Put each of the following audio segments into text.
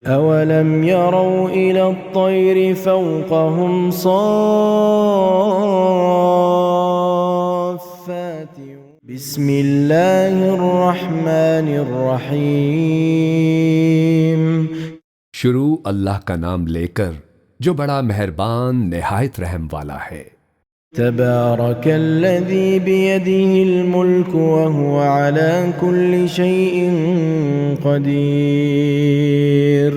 أولم يروا إلى الطير فوقهم صافات بسم الله الرحمن الرحيم شروع اللہ کا نام لے کر جو بڑا مہربان نہایت رحم والا ہے۔ تبارك الذي بيده الملك وهو على كل شيء قدير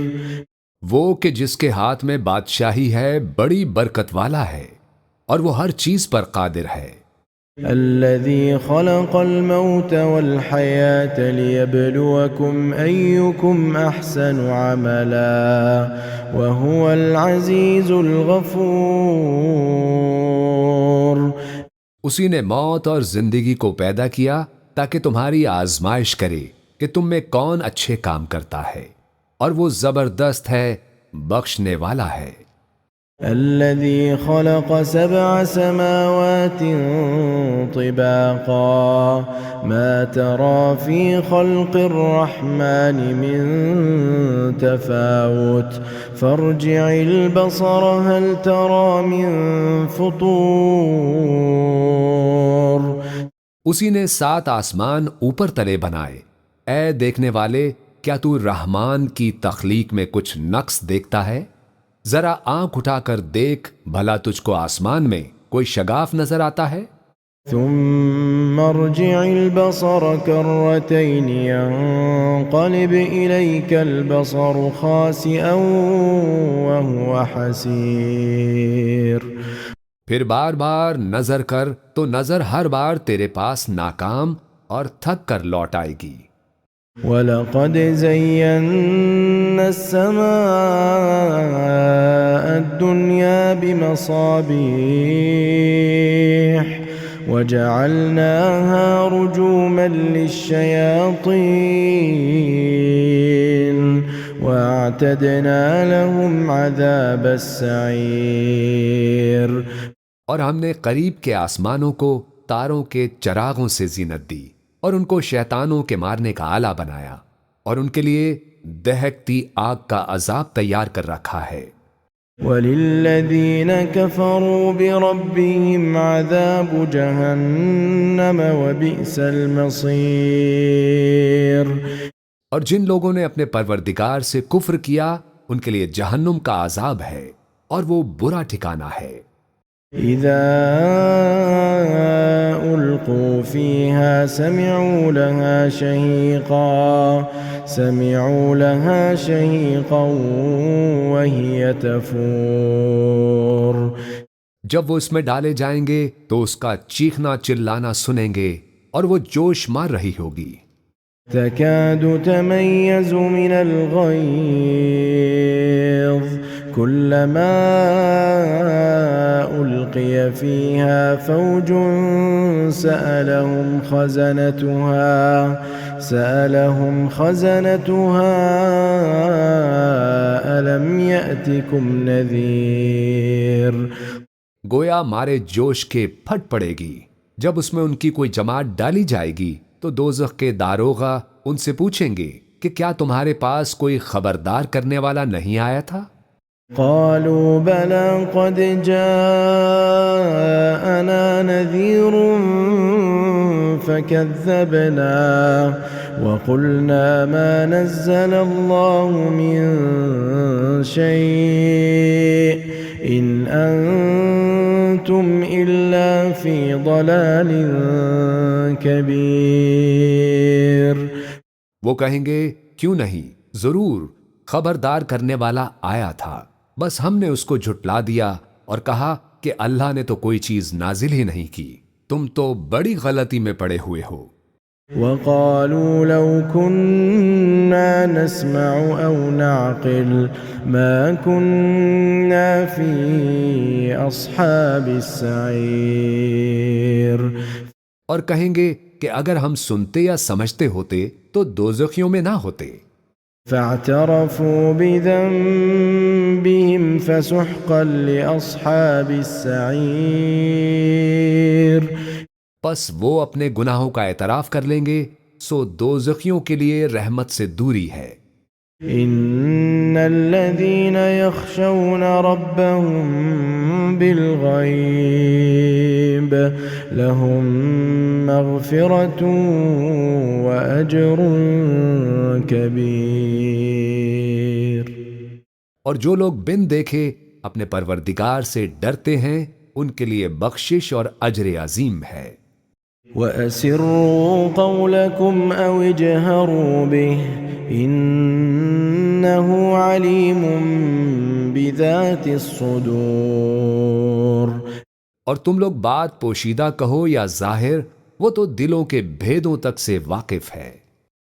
وہ کہ جس کے ہاتھ میں بادشاہی ہے بڑی برکت والا ہے اور وہ ہر چیز پر قادر ہے۔ الذي خلق الموت والحياة ليبلوكم أيكم أحسن عملا وهو العزيز الغفور اسی نے موت اور زندگی کو پیدا کیا تاکہ تمہاری آزمائش کرے کہ تم میں کون اچھے کام کرتا ہے، اور وہ زبردست ہے، بخشنے والا ہے۔ الذي خلق 7 سماوات طباقا ما ترى في خلق الرحمن من تفاوت فارجع البصر هل ترى من فطور اسی نے 7 آسمان اوپر تلے بنائے۔ اے دیکھنے والے، کیا تو رحمان کی تخلیق میں کچھ نقص دیکھتا ہے؟ ذرا آنکھ اٹھا کر دیکھ، بھلا تجھ کو آسمان میں کوئی شگاف نظر آتا ہے؟ ثم ارجع البصر كرتين ينقلب إليك البصر خاسئا وهو حسير پھر بار بار نظر کر تو نظر ہر بار تیرے پاس ناکام اور تھک کر لوٹ آئے گی۔ وَلَقَدْ زَيَّنَّا السَّمَاءَ الدُّنْيَا بِمَصَابِيحَ وَجَعَلْنَاهَا رُجُومًا لِلشَّيَاطِينِ وَأَعْتَدْنَا لَهُمْ عَذَابَ السَّعِيرِ اور ہم نے قریب کے آسمانوں کو تاروں کے چراغوں سے زینت دی اور ان کو شیطانوں کے مارنے کا آلہ بنایا، اور ان کے لیے دہکتی آگ کا عذاب تیار کر رکھا ہے۔ وَلِلَّذِينَ كَفَرُوا بِرَبِّهِمْ عَذَابُ جَهَنَّمَ وَبِئْسَ الْمَصِيرُ اور جن لوگوں نے اپنے پروردگار سے کفر کیا ان کے لیے جہنم کا عذاب ہے اور وہ برا ٹھکانہ ہے۔ إِذَا أُلْقُوا فِيهَا سَمِعُوا لَهَا شَهِيقًا وَهِيَ تَفُورُ جب وہ اس میں ڈالے جائیں گے تو اس کا چیخنا چلانا سنیں گے اور وہ جوش مار رہی ہوگی۔ تكاد تميز من الغيظ كلما ألقي فيها فوج سألهم خزنتها ألم يأتكم نذير گویا مارے جوش کے پھٹ پڑے گی جب اس میں ان کی کوئی جماعت ڈالی جائے گی تو دوزخ کے داروغہ ان سے پوچھیں گے کہ کیا تمہارے پاس کوئی خبردار کرنے والا نہیں آیا تھا؟ قالوا بلى قد جاءنا نذير فكذبنا وقلنا ما نزل الله من شيء إن أنتم إلا في ضلال كبير وہ کہیں گے کیوں نہیں، ضرور خبردار کرنے والا آیا تھا، بس ہم نے اس کو جھٹلا دیا اور کہا کہ اللہ نے تو کوئی چیز نازل ہی نہیں کی، تم تو بڑی غلطی میں پڑے ہوئے ہو۔ وقالوا لو كنا نسمع أو نعقل ما كنا في أصحاب السعير اور کہیں گے کہ اگر ہم سنتے یا سمجھتے ہوتے تو دوزخیوں میں نہ ہوتے۔ فاعترفوا بذنبهم فسحقا لأصحاب السعير پس وہ اپنے گناہوں کا اعتراف کر لیں گے، سو دوزخیوں کے لیے رحمت سے دوری ہے۔ إن الذين يخشون ربهم بالغيب لهم مغفرة وأجر كبير۔ اور جو لوگ بن دیکھے اپنے پروردگار سے ڈرتے ہیں ان کے لیے بخشش اور اجر عظیم ہے۔ وَأَسِرُّوا قَوْلَكُمْ أَوْ اجْهَرُوا بِهِ إِنَّهُ عَلِيمٌ بِذَاتِ الصُّدُورِ۔ اور تم لوگ بات پوشیدہ کہو یا ظاہر، وہ تو دلوں کے بھیدوں تک سے واقف ہے۔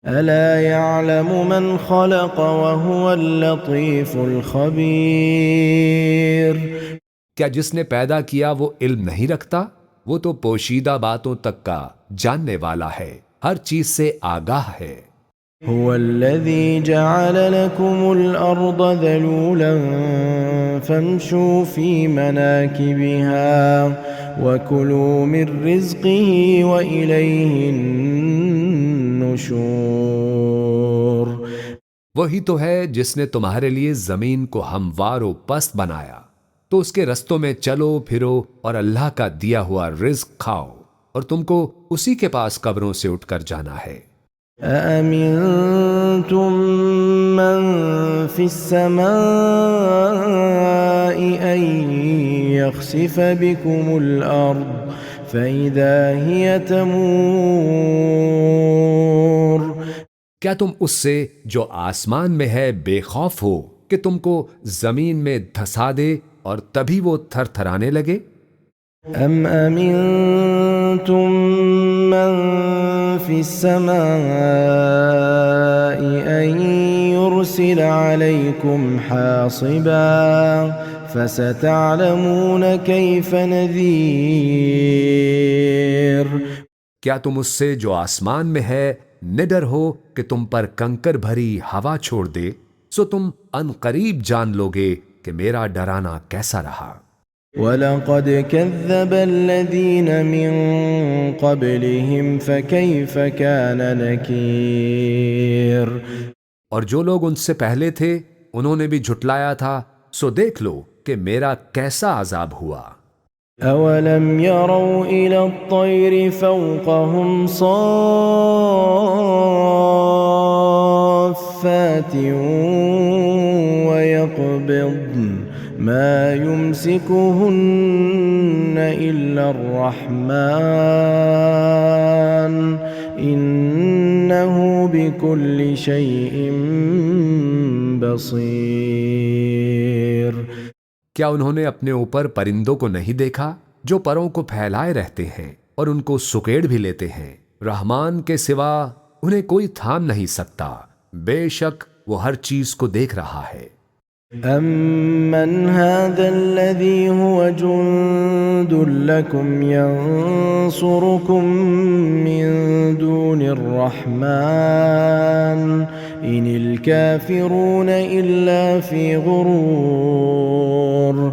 أَلَا يَعْلَمُ مَنْ خَلَقَ وَهُوَ اللَّطِيفُ الْخَبِيرُ۔ کیا جس نے پیدا کیا وہ علم نہیں رکھتا؟ وہ تو پوشیدہ باتوں تک کا جاننے والا ہے، ہر چیز سے آگاہ ہے۔ هو الذي جعل لكم الأرض ذلولا فامشوا في مناكبها وكلوا من رزقه وإليه النشور۔ وہی تو ہے جس نے تمہارے لیے زمین کو ہموار و پست بنایا، تو اس کے رستوں میں چلو پھرو اور اللہ کا دیا ہوا رزق کھاؤ، اور تم کو اسی کے پاس قبروں سے اٹھ کر جانا ہے۔ أَأَمِنْتُمْ مَنْ فِي السَّمَاءِ أَنْ يَخْسِفَ بِكُمُ الْأَرْضَ فَإِذَا هِيَ تَمُورُ۔ کیا تم اس سے جو آسمان میں ہے بے خوف ہو کہ تم کو زمین میں دھسا دے اور تبھی وہ تھر تھرانے لگے؟ أَمْ أَمِنْتُمْ مَنْ فِي السَّمَاءِ أَنْ يُرْسِلَ عَلَيْكُمْ حَاصِبًا فَسَتَعْلَمُونَ كَيْفَ نَذِيرٌ۔ کیا تم اس سے جو آسمان میں ہے نڈر ہو کہ تم پر کنکر بھری ہوا چھوڑ دے؟ سو تم ان قریب جان لوگے کہ میرا ڈرانا کیسا رہا۔ وَلَقَدْ كَذَّبَ الَّذِينَ مِن قَبْلِهِمْ فَكَيْفَ كَانَ نَكِيرٌ۔ اور جو لوگ ان سے پہلے تھے انہوں نے بھی جھٹلایا تھا، سو دیکھ لو کہ میرا کیسا عذاب ہوا۔ أَوَلَمْ يَرَوْا إِلَى الطَّيْرِ فَوْقَهُمْ صَافَّاتٍ وَيَقْبِضْنَ مَا يُمْسِكُهُنَّ إِلَّا الرَّحْمَنُ إِنَّهُ بِكُلِّ شَيْءٍ بَصِيرٌ۔ کیا انہوں نے اپنے اوپر پرندوں کو نہیں دیکھا جو پروں کو پھیلائے رہتے ہیں اور ان کو سکیڑ بھی لیتے ہیں؟ رحمان کے سوا انہیں کوئی تھام نہیں سکتا، بے شک وہ ہر چیز کو دیکھ رہا ہے۔ أَمَّنْ هَذَا الَّذِي هُوَ جُنْدٌ لَكُمْ يَنْصُرُكُمْ مِنْ دُونِ الرَّحْمَنِ إِنِ الْكَافِرُونَ إِلَّا فِي غُرُورٍ۔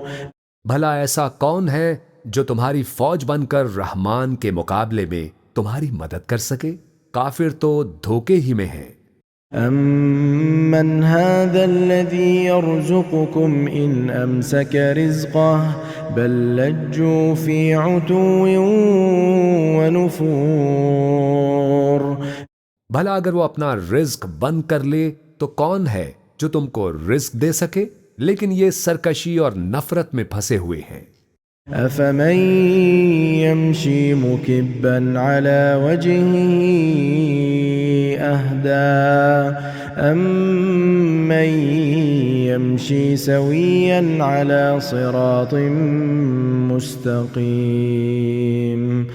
بھلا ایسا کون ہے جو تمہاری فوج بن کر رحمان کے مقابلے میں تمہاری مدد کر سکے؟ کافر تو دھوکے ہی میں ہیں۔ أَمَّنْ هَذَا الَّذِي يَرْزُقُكُمْ إِنْ أَمْسَكَ رِزْقَهُ بَلْ لَجُّوا فِي عُتُوٍّ وَنُفُورٍ۔ بھلا اگر وہ اپنا رزق بند کر لے تو کون ہے جو تم کو رزق دے سکے؟ لیکن یہ سرکشی اور نفرت میں پھنسے ہوئے ہیں۔ أَفَمَن يَمْشِي مُكِبًّا عَلَى وَجْهِهِ أَهْدَىٰ أَمَّن يَمْشِي سَوِيًّا عَلَى صِرَاطٍ مُسْتَقِيمٍ۔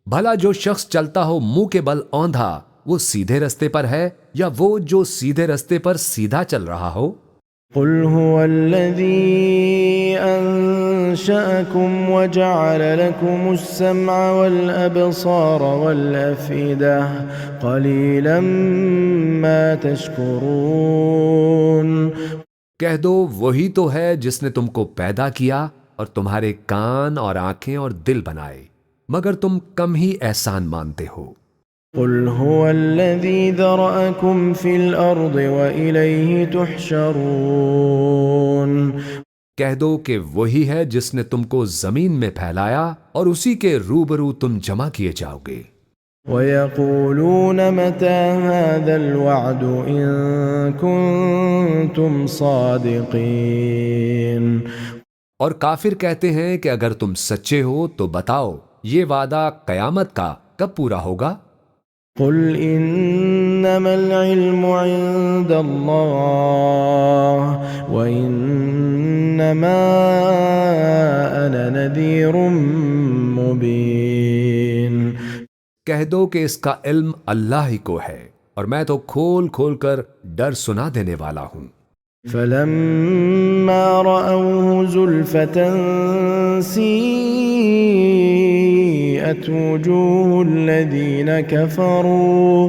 بھلا جو شخص چلتا ہو منہ کے بل اوندھا وہ سیدھے رستے پر ہے، یا وہ جو سیدھے رستے پر سیدھا چل رہا ہو؟ قُلْ هُوَ الَّذِي أَنشَأَكُمْ وَجَعَلَ لَكُمُ السَّمْعَ وَالْأَبْصَارَ وَالْأَفْئِدَةَ قَلِيلًا مَا تَشْكُرُونَ۔ کہہ دو وہی تو ہے جس نے تم کو پیدا کیا اور تمہارے کان اور آنکھیں اور دل بنائے، مگر تم کم ہی احسان مانتے ہو۔ قل هو الذي ذرأكم في الأرض وإليه تحشرون کہہ دو کہ وہی ہے جس نے تم کو زمین میں پھیلایا اور اسی کے روبرو تم جمع کیے جاؤ گے۔ وَيَقُولُونَ مَتَى هَذَا الْوَعْدُ إِن كُنتُمْ صَادِقِينَ اور کافر کہتے ہیں کہ اگر تم سچے ہو تو بتاؤ یہ وعدہ قیامت کا کب پورا ہوگا؟ قُلْ إِنَّمَا الْعِلْمُ عِندَ اللَّهِ وَإِنَّمَا أَنَا نَذِيرٌ مُبِينٌ کہہ دو کہ اس کا علم اللہ ہی کو ہے اور میں تو کھول کھول کر ڈر سنا دینے والا ہوں۔ فَلَمَّا رَأَوْهُ زُلْفَةً سِيئَتْ وُجُوهُ الَّذِينَ كَفَرُوا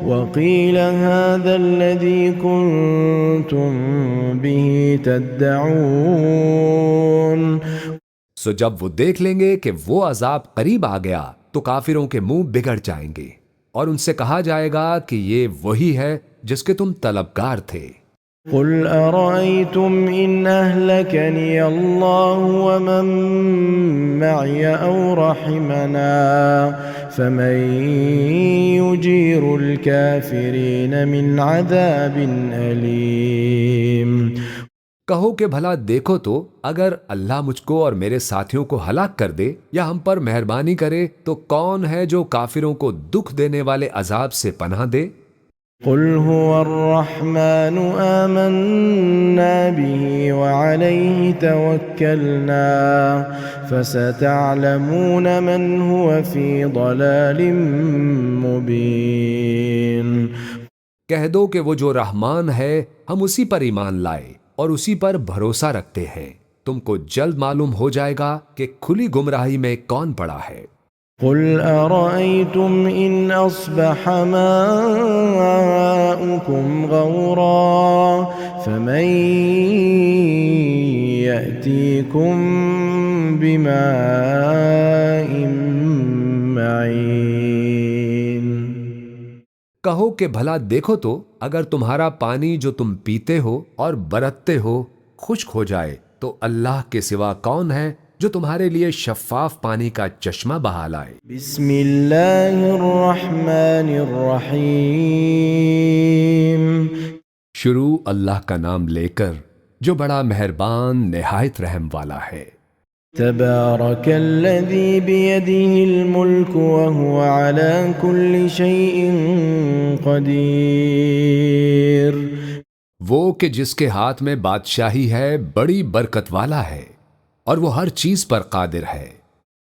وَقِيلَ هَذَا الَّذِي كُنتُم بِهِ تَدَّعُونَ سو جب وہ دیکھ لیں گے کہ وہ عذاب قریب آ گیا تو کافروں کے منہ بگڑ جائیں گے اور ان سے کہا جائے گا کہ یہ وہی ہے جس کے تم طلبگار تھے۔ قُلْ أَرَأَيْتُمْ إِنْ أَهْلَكَنِيَ اللَّهُ وَمَن مَّعِيَ أَوْ رَحِمَنَا فَمَن يُجِيرُ الْكَافِرِينَ مِنْ عَذَابٍ أَلِيمٍ کہو کہ بھلا دیکھو تو اگر اللہ مجھ کو اور میرے ساتھیوں کو ہلاک کر دے یا ہم پر مہربانی کرے تو کون ہے جو کافروں کو دکھ دینے والے عذاب سے پناہ دے؟ قُلْ هُوَ الرَّحْمَنُ آمَنَّا بِهِ وَعَلَيْهِ تَوَكَّلْنَا فَسَتَعْلَمُونَ مَنْ هُوَ فِي ضَلَالٍ مُبِينٍ کہہ دو کہ وہ جو رحمان ہے ہم اسی پر ایمان لائے اور اسی پر بھروسہ رکھتے ہیں، تم کو جلد معلوم ہو جائے گا کہ کھلی گمراہی میں کون پڑا ہے۔ قُلْ أَرَأَيْتُمْ إِنْ أَصْبَحَ مَاؤُكُمْ غَوْرًا فَمَن يَأْتِيكُم بِمَاءٍ مَّعِينٍ کہو کہ بھلا دیکھو تو اگر تمہارا پانی جو تم پیتے ہو اور برتتے ہو خشک ہو جائے تو اللہ کے سوا کون ہے جو تمہارے لیے شفاف پانی کا چشمہ بہا لائے۔ بسم اللہ الرحمن الرحیم شروع اللہ کا نام لے کر جو بڑا مہربان نہایت رحم والا ہے۔ تبارک الذی بیدہ الملک وہو علی کل شیء قدیر وہ کہ جس کے ہاتھ میں بادشاہی ہے بڑی برکت والا ہے اور وہ ہر چیز پر قادر ہے۔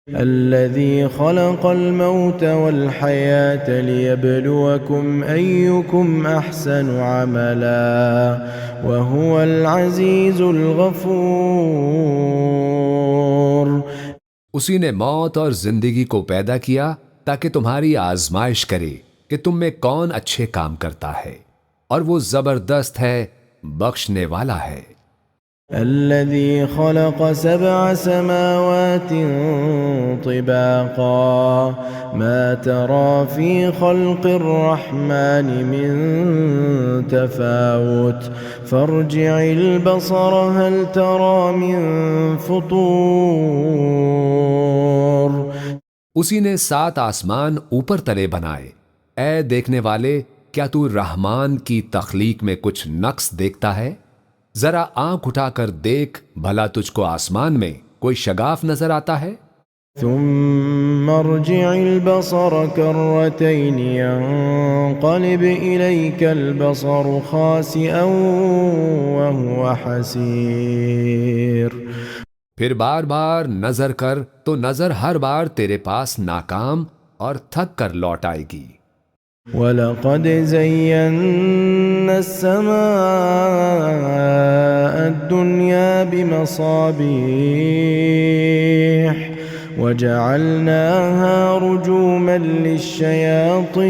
الذي خلق الموت والحياة ليبلوكم أيكم أحسن عملا وهو العزيز الغفور اسی نے موت اور زندگی کو پیدا کیا تاکہ تمہاری آزمائش کرے کہ تم میں کون اچھے کام کرتا ہے اور وہ زبردست ہے بخشنے والا ہے۔ الذي خلق 7 سماوات طباقا ما ترى في خلق الرحمن من تفاوت فارجع البصر هل ترى من فطور اسی نے 7 آسمان اوپر تلے بنائے، اے دیکھنے والے کیا تو رحمان کی تخلیق میں کچھ نقص دیکھتا ہے؟ ذرا آنکھ اٹھا کر دیکھ بھلا تجھ کو آسمان میں کوئی شگاف نظر آتا ہے؟ ثم ارجع البصر كرتين ينقلب إليك البصر خاسئا وهو حسير پھر بار بار نظر کر تو نظر ہر بار تیرے پاس ناکام اور تھک کر لوٹ آئے گی۔ وَلَقَدْ زَيَّنَّا السَّمَاءَ الدُّنْيَا بِمَصَابِيحَ وَجَعَلْنَاهَا رُجُومًا لِلشَّيَاطِينِ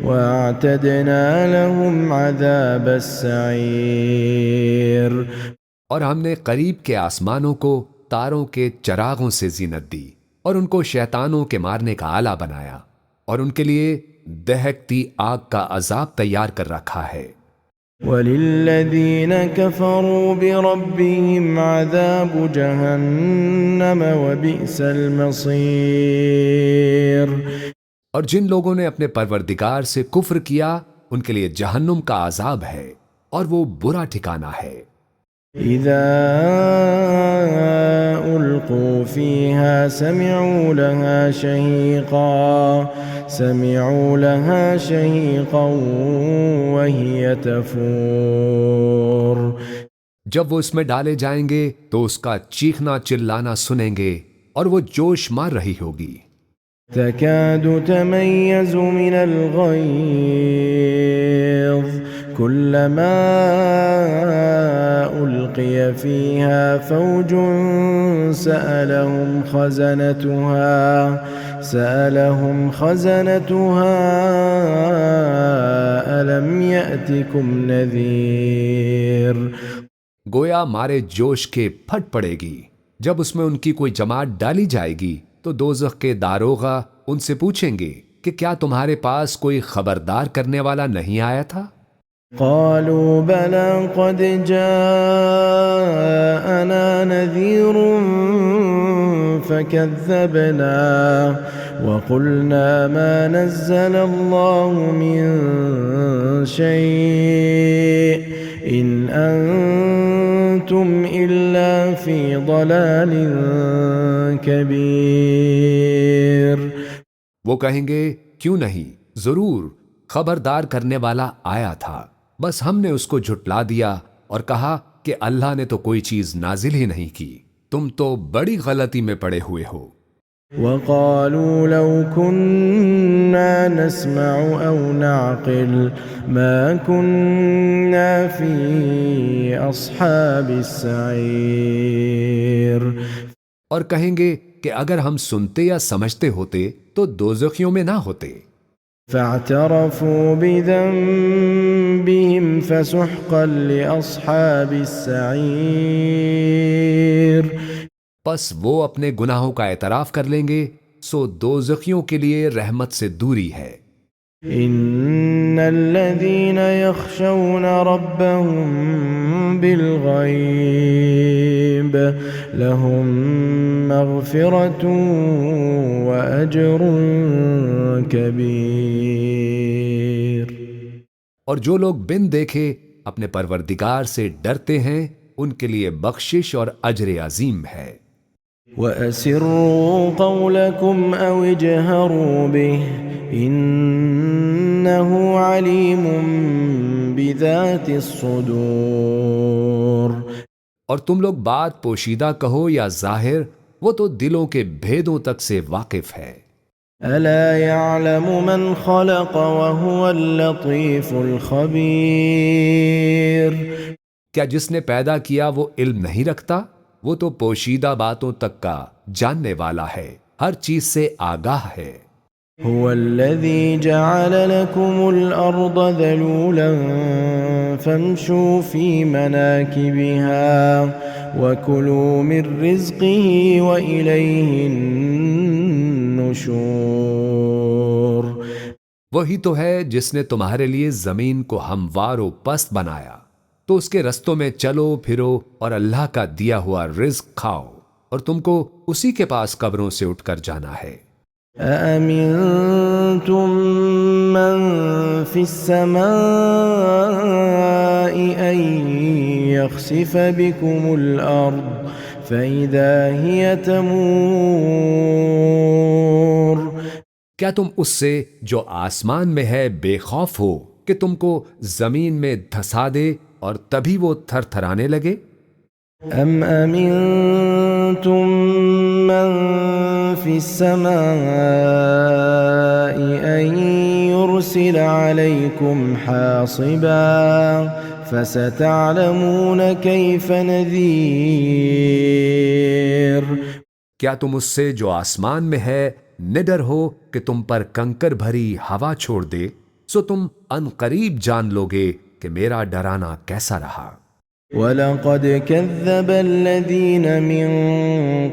وَأَعْتَدْنَا لَهُمْ عَذَابَ السَّعِيرِ اور ہم نے قریب کے آسمانوں کو تاروں کے چراغوں سے زینت دی اور ان کو شیطانوں کے مارنے کا آلہ بنایا اور ان کے لیے دہکتی آگ کا عذاب تیار کر رکھا ہے۔ وَلِلَّذِينَ كَفَرُوا بِرَبِّهِمْ عَذَابُ جَهَنَّمَ وَبِئْسَ الْمَصِيرُ۔ اور جن لوگوں نے اپنے پروردگار سے کفر کیا ان کے لیے جہنم کا عذاب ہے اور وہ برا ٹھکانہ ہے۔ إِذَا أُلْقُوا فِيهَا سَمِعُوا لَهَا شَهِيقًا وَهِيَ تَفُورُ۔ جب وہ اس میں ڈالے جائیں گے تو اس کا چیخنا چلانا سنیں گے اور وہ جوش مار رہی ہوگی۔ تكاد تميز من الغيظ كلما ألقي فيها فوج سألهم خزنتها ألم يأتكم نذير۔ گویا مارے جوش کے پھٹ پڑے گی۔ جب اس میں ان کی کوئی جماعت ڈالی جائے گی تو دوزخ کے داروغہ ان سے پوچھیں گے کہ کیا تمہارے پاس کوئی خبردار کرنے والا نہیں آیا تھا؟ قالوا بلى قد جاءنا نذير فكذبنا وقلنا ما نزل الله من شيء إن أنتم إلا في ضلال كبير۔ وہ کہیں گے کیوں نہیں، ضرور خبردار کرنے والا آیا تھا، بس ہم نے اس کو جھٹلا دیا اور کہا کہ اللہ نے تو کوئی چیز نازل ہی نہیں کی، تم تو بڑی غلطی میں پڑے ہوئے ہو۔ وقالوا لو كنا نسمع أو نعقل ما كنا في أصحاب السعير۔ اور کہیں گے کہ اگر ہم سنتے یا سمجھتے ہوتے تو دوزخیوں میں نہ ہوتے۔ فاعترفوا بذنبهم فسحقا لأصحاب السعير۔ پس وہ اپنے گناہوں کا اعتراف کر لیں گے، سو دوزخیوں کے لیے رحمت سے دوری ہے۔ ان الذين يخشون ربهم بالغيب لهم مغفرة وأجر كبير۔ اور جو لوگ بن دیکھے اپنے پروردگار سے ڈرتے ہیں ان کے لیے بخشش اور اجر عظیم ہے۔ وَأَسِرُّوا قَوْلَكُمْ أَوْ اجْهَرُوا بِهِ إِنَّهُ عَلِيمٌ بِذَاتِ الصُّدُورِ۔ اور تم لوگ بات پوشیدہ کہو یا ظاہر، وہ تو دلوں کے بھیدوں تک سے واقف ہے۔ أَلَا يَعْلَمُ مَنْ خَلَقَ وَهُوَ اللَّطِيفُ الْخَبِيرُ۔ کیا جس نے پیدا کیا وہ علم نہیں رکھتا؟ وہ تو پوشیدہ باتوں تک کا جاننے والا ہے، ہر چیز سے آگاہ ہے۔ هو الذي جعل لكم الأرض ذلولا فامشوا في مناكبها وكلوا من رزقه وإليه النشور۔ وہی تو ہے جس نے تمہارے لیے زمین کو ہموار و پست بنایا، تو اس کے رستوں میں چلو پھرو اور اللہ کا دیا ہوا رزق کھاؤ، اور تم کو اسی کے پاس قبروں سے اٹھ کر جانا ہے۔ أَأَمِنْتُمْ مَنْ فِي السَّمَاءِ أَنْ يَخْسِفَ بِكُمُ الْأَرْضَ فَإِذَا هِيَ تَمُورُ۔ کیا تم اس سے جو آسمان میں ہے بے خوف ہو کہ تم کو زمین میں دھسا دے اور تبھی وہ تھر تھرانے لگے؟ أَمْ أَمِنْتُمْ مَنْ فِي السَّمَاءِ أَنْ يُرْسِلَ عَلَيْكُمْ حَاصِبًا فَسَتَعْلَمُونَ كَيْفَ نَذِيرٌ۔ کیا تم اس سے جو آسمان میں ہے نڈر ہو کہ تم پر کنکر بھری ہوا چھوڑ دے، سو تم ان قریب جان لوگے کہ میرا ڈرانا کیسا رہا۔ وَلَقَدْ كَذَّبَ الَّذِينَ مِن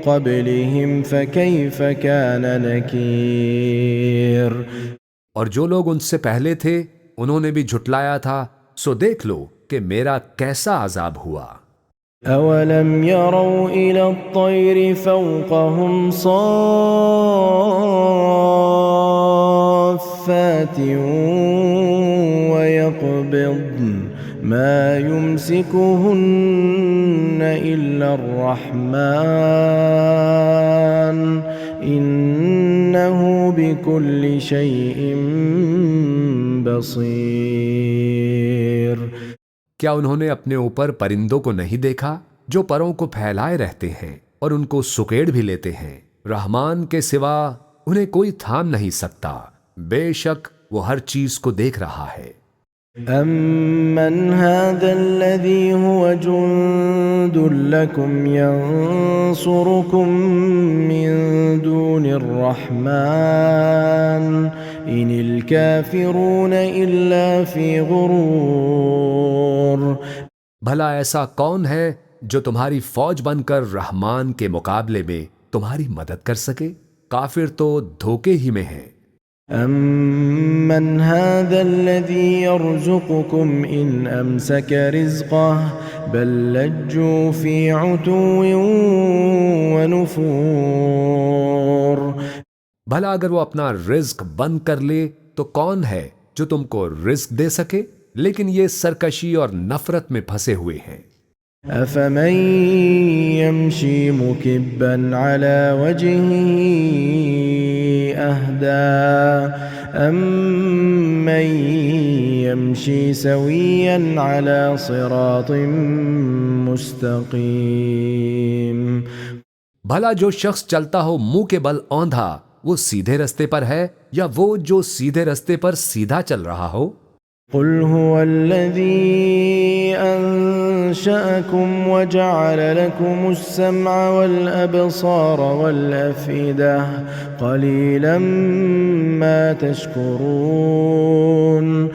قَبْلِهِمْ فَكَيْفَ كَانَ نَكِيرِ۔ اور جو لوگ ان سے پہلے تھے انہوں نے بھی جھٹلایا تھا، سو دیکھ لو کہ میرا کیسا عذاب ہوا۔ أَوَلَمْ يَرَوْا إِلَى الطَّيْرِ فَوْقَهُمْ صَافَّاتٍ وَيَقْبِضْنَ مَا يُمْسِكُهُنَّ إِلَّا الرَّحْمَنُ إِنَّهُ بِكُلِّ شَيْءٍ بَصِيرٌ۔ کیا انہوں نے اپنے اوپر پرندوں کو نہیں دیکھا جو پروں کو پھیلائے رہتے ہیں اور ان کو سکیڑ بھی لیتے ہیں؟ رحمان کے سوا انہیں کوئی تھام نہیں سکتا، بے شک وہ ہر چیز کو دیکھ رہا ہے۔ أَمَّنْ هَذَا الَّذِي هُوَ جُندٌ لَّكُمْ يَنصُرُكُم مِّن دُونِ الرَّحْمَٰنِ إِنِ الْكَافِرُونَ إِلَّا فِي غُرُورٍ۔ بھلا ایسا کون ہے جو تمہاری فوج بن کر رحمان کے مقابلے میں تمہاری مدد کر سکے؟ کافر تو دھوکے ہی میں ہیں۔ أَمَّنْ هَذَا الَّذِي يَرْزُقُكُمْ إِنْ أَمْسَكَ رِزْقَهُ بَل لَّجُّوا فِي عُتُوٍّ وَنُفُورٍ۔ بھلا اگر وہ اپنا رزق بند کر لے تو کون ہے جو تم کو رزق دے سکے؟ لیکن یہ سرکشی اور نفرت میں پھنسے ہوئے ہیں۔ أَفَمَن يَمْشِي مُكِبًّا عَلَى وَجْهِهِ أَهْدَىٰ أَمَّن يَمْشِي سَوِيًّا عَلَى صِرَاطٍ مُّسْتَقِيمٍ۔ بھلا جو شخص چلتا ہو منہ کے بل اوندھا وہ سیدھے رستے پر ہے یا وہ جو سیدھے رستے پر سیدھا چل رہا ہو؟ قُلْ هُوَ الَّذِي أَنشَأَكُمْ وَجَعَلَ لَكُمُ السَّمْعَ وَالْأَبْصَارَ وَالْأَفْئِدَةَ قَلِيلًا مَا تَشْكُرُونَ۔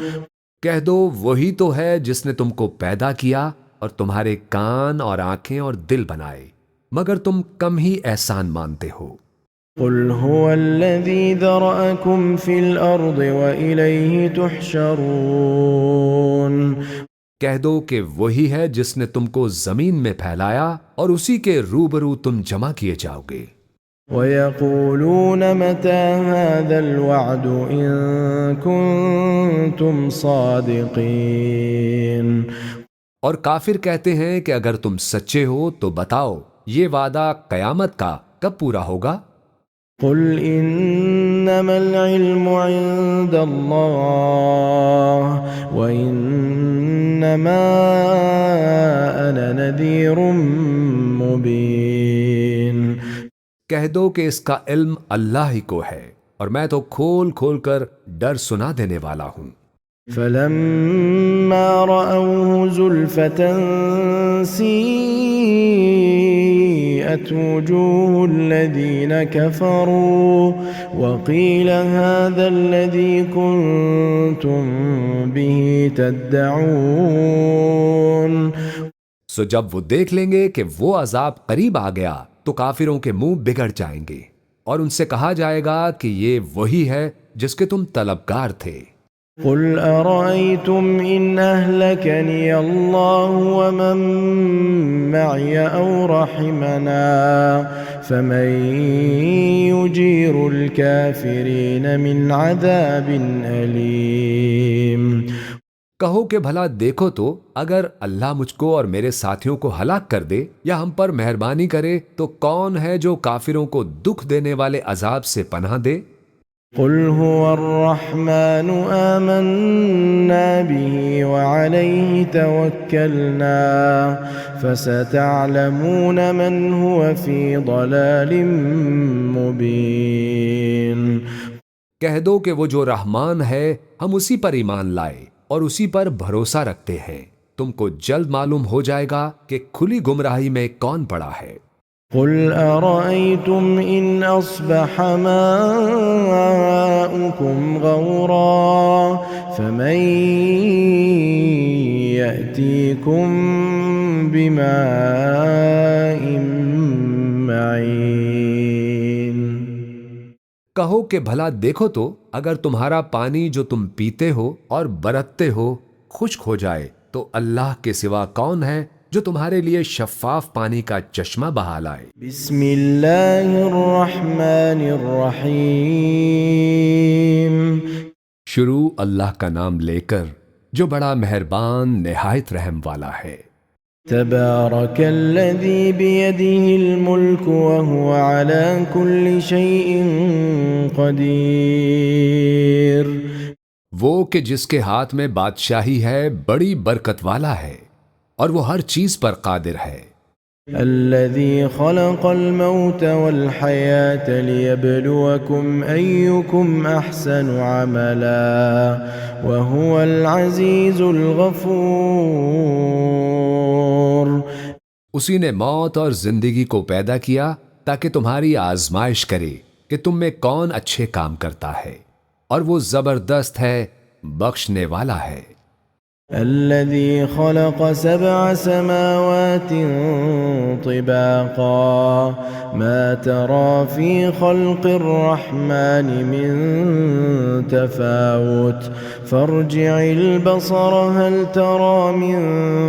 کہہ دو وہی تو ہے جس نے تم کو پیدا کیا اور تمہارے کان اور آنکھیں اور دل بنائے، مگر تم کم ہی احسان مانتے ہو۔ قُلْ هُوَ الَّذِي ذَرَأَكُمْ فِي الْأَرْضِ وَإِلَيْهِ تُحْشَرُونَ۔ کہہ دو کہ وہی ہے جس نے تم کو زمین میں پھیلایا اور اسی کے روبرو تم جمع کیے جاؤ گے۔ وَيَقُولُونَ مَتَىٰ هَٰذَا الْوَعْدُ إِن كُنتُمْ صَادِقِينَ۔ اور کافر کہتے ہیں کہ اگر تم سچے ہو تو بتاؤ یہ وعدہ قیامت کا کب پورا ہوگا؟ قُلْ إِنَّمَا الْعِلْمُ عِندَ اللَّهِ وَإِنَّمَا أَنَا نَذِيرٌ مُّبِينٌ۔ کہہ دو کہ اس کا علم اللہ ہی کو ہے اور میں تو کھول کھول کر ڈر سنا دینے والا ہوں۔ فَلَمَّا رَأَوْهُ زُلْفَةً سِيئَتْ وُجُوهُ الَّذِينَ كَفَرُوا وَقِيلَ هَٰذَا الَّذِي كُنتُم بِهِ تَدَّعُونَ۔ سو جب وہ دیکھ لیں گے کہ وہ عذاب قریب آ گیا تو کافروں کے منہ بگڑ جائیں گے اور ان سے کہا جائے گا کہ یہ وہی ہے جس کے تم طلبگار تھے۔ قُلْ أَرَأَيْتُمْ إِنْ أَهْلَكَنِيَ اللَّهُ وَمَن مَّعِيَ أَوْ رَحِمَنَا فَمَن يُجِيرُ الْكَافِرِينَ مِنْ عَذَابٍ أَلِيمٍ۔ کہو کہ بھلا دیکھو تو اگر اللہ مجھ کو اور میرے ساتھیوں کو ہلاک کر دے یا ہم پر مہربانی کرے تو کون ہے جو کافروں کو دکھ دینے والے عذاب سے پناہ دے؟ قُلْ هُوَ الرَّحْمَٰنُ آمَنَّا بِهِ وَعَلَيْهِ تَوَكَّلْنَا فَسَتَعْلَمُونَ مَنْ هُوَ فِي ضَلَالٍ مُّبِينٍ۔ کہہ دو کہ وہ جو رحمان ہے ہم اسی پر ایمان لائے اور اسی پر بھروسہ رکھتے ہیں، تم کو جلد معلوم ہو جائے گا کہ کھلی گمراہی میں کون پڑا ہے۔ قُلْ أَرَأَيْتُمْ إِنْ أَصْبَحَ مَاؤُكُمْ غَوْرًا فَمَن يأتيكم بماء معين۔ کہو کہ بھلا دیکھو تو اگر تمہارا پانی جو تم پیتے ہو اور برتتے ہو خشک ہو جائے تو اللہ کے سوا کون ہے جو تمہارے لیے شفاف پانی کا چشمہ بہا لائے۔ بسم اللہ الرحمن الرحیم۔ شروع اللہ کا نام لے کر جو بڑا مہربان نہایت رحم والا ہے۔ تبارک الذی بیدہ الملک وہو علی کل شیء قدیر۔ وہ کہ جس کے ہاتھ میں بادشاہی ہے بڑی برکت والا ہے اور وہ ہر چیز پر قادر ہے۔ الذي خلق الموت والحياة ليبلوكم أيكم أحسن عملا وهو العزيز الغفور۔ اسی نے موت اور زندگی کو پیدا کیا تاکہ تمہاری آزمائش کرے کہ تم میں کون اچھے کام کرتا ہے، اور وہ زبردست ہے، بخشنے والا ہے۔ الذي خلق سبع سماوات طباقا ما ترى في خلق الرحمن من تفاوت فارجع البصر هل ترى من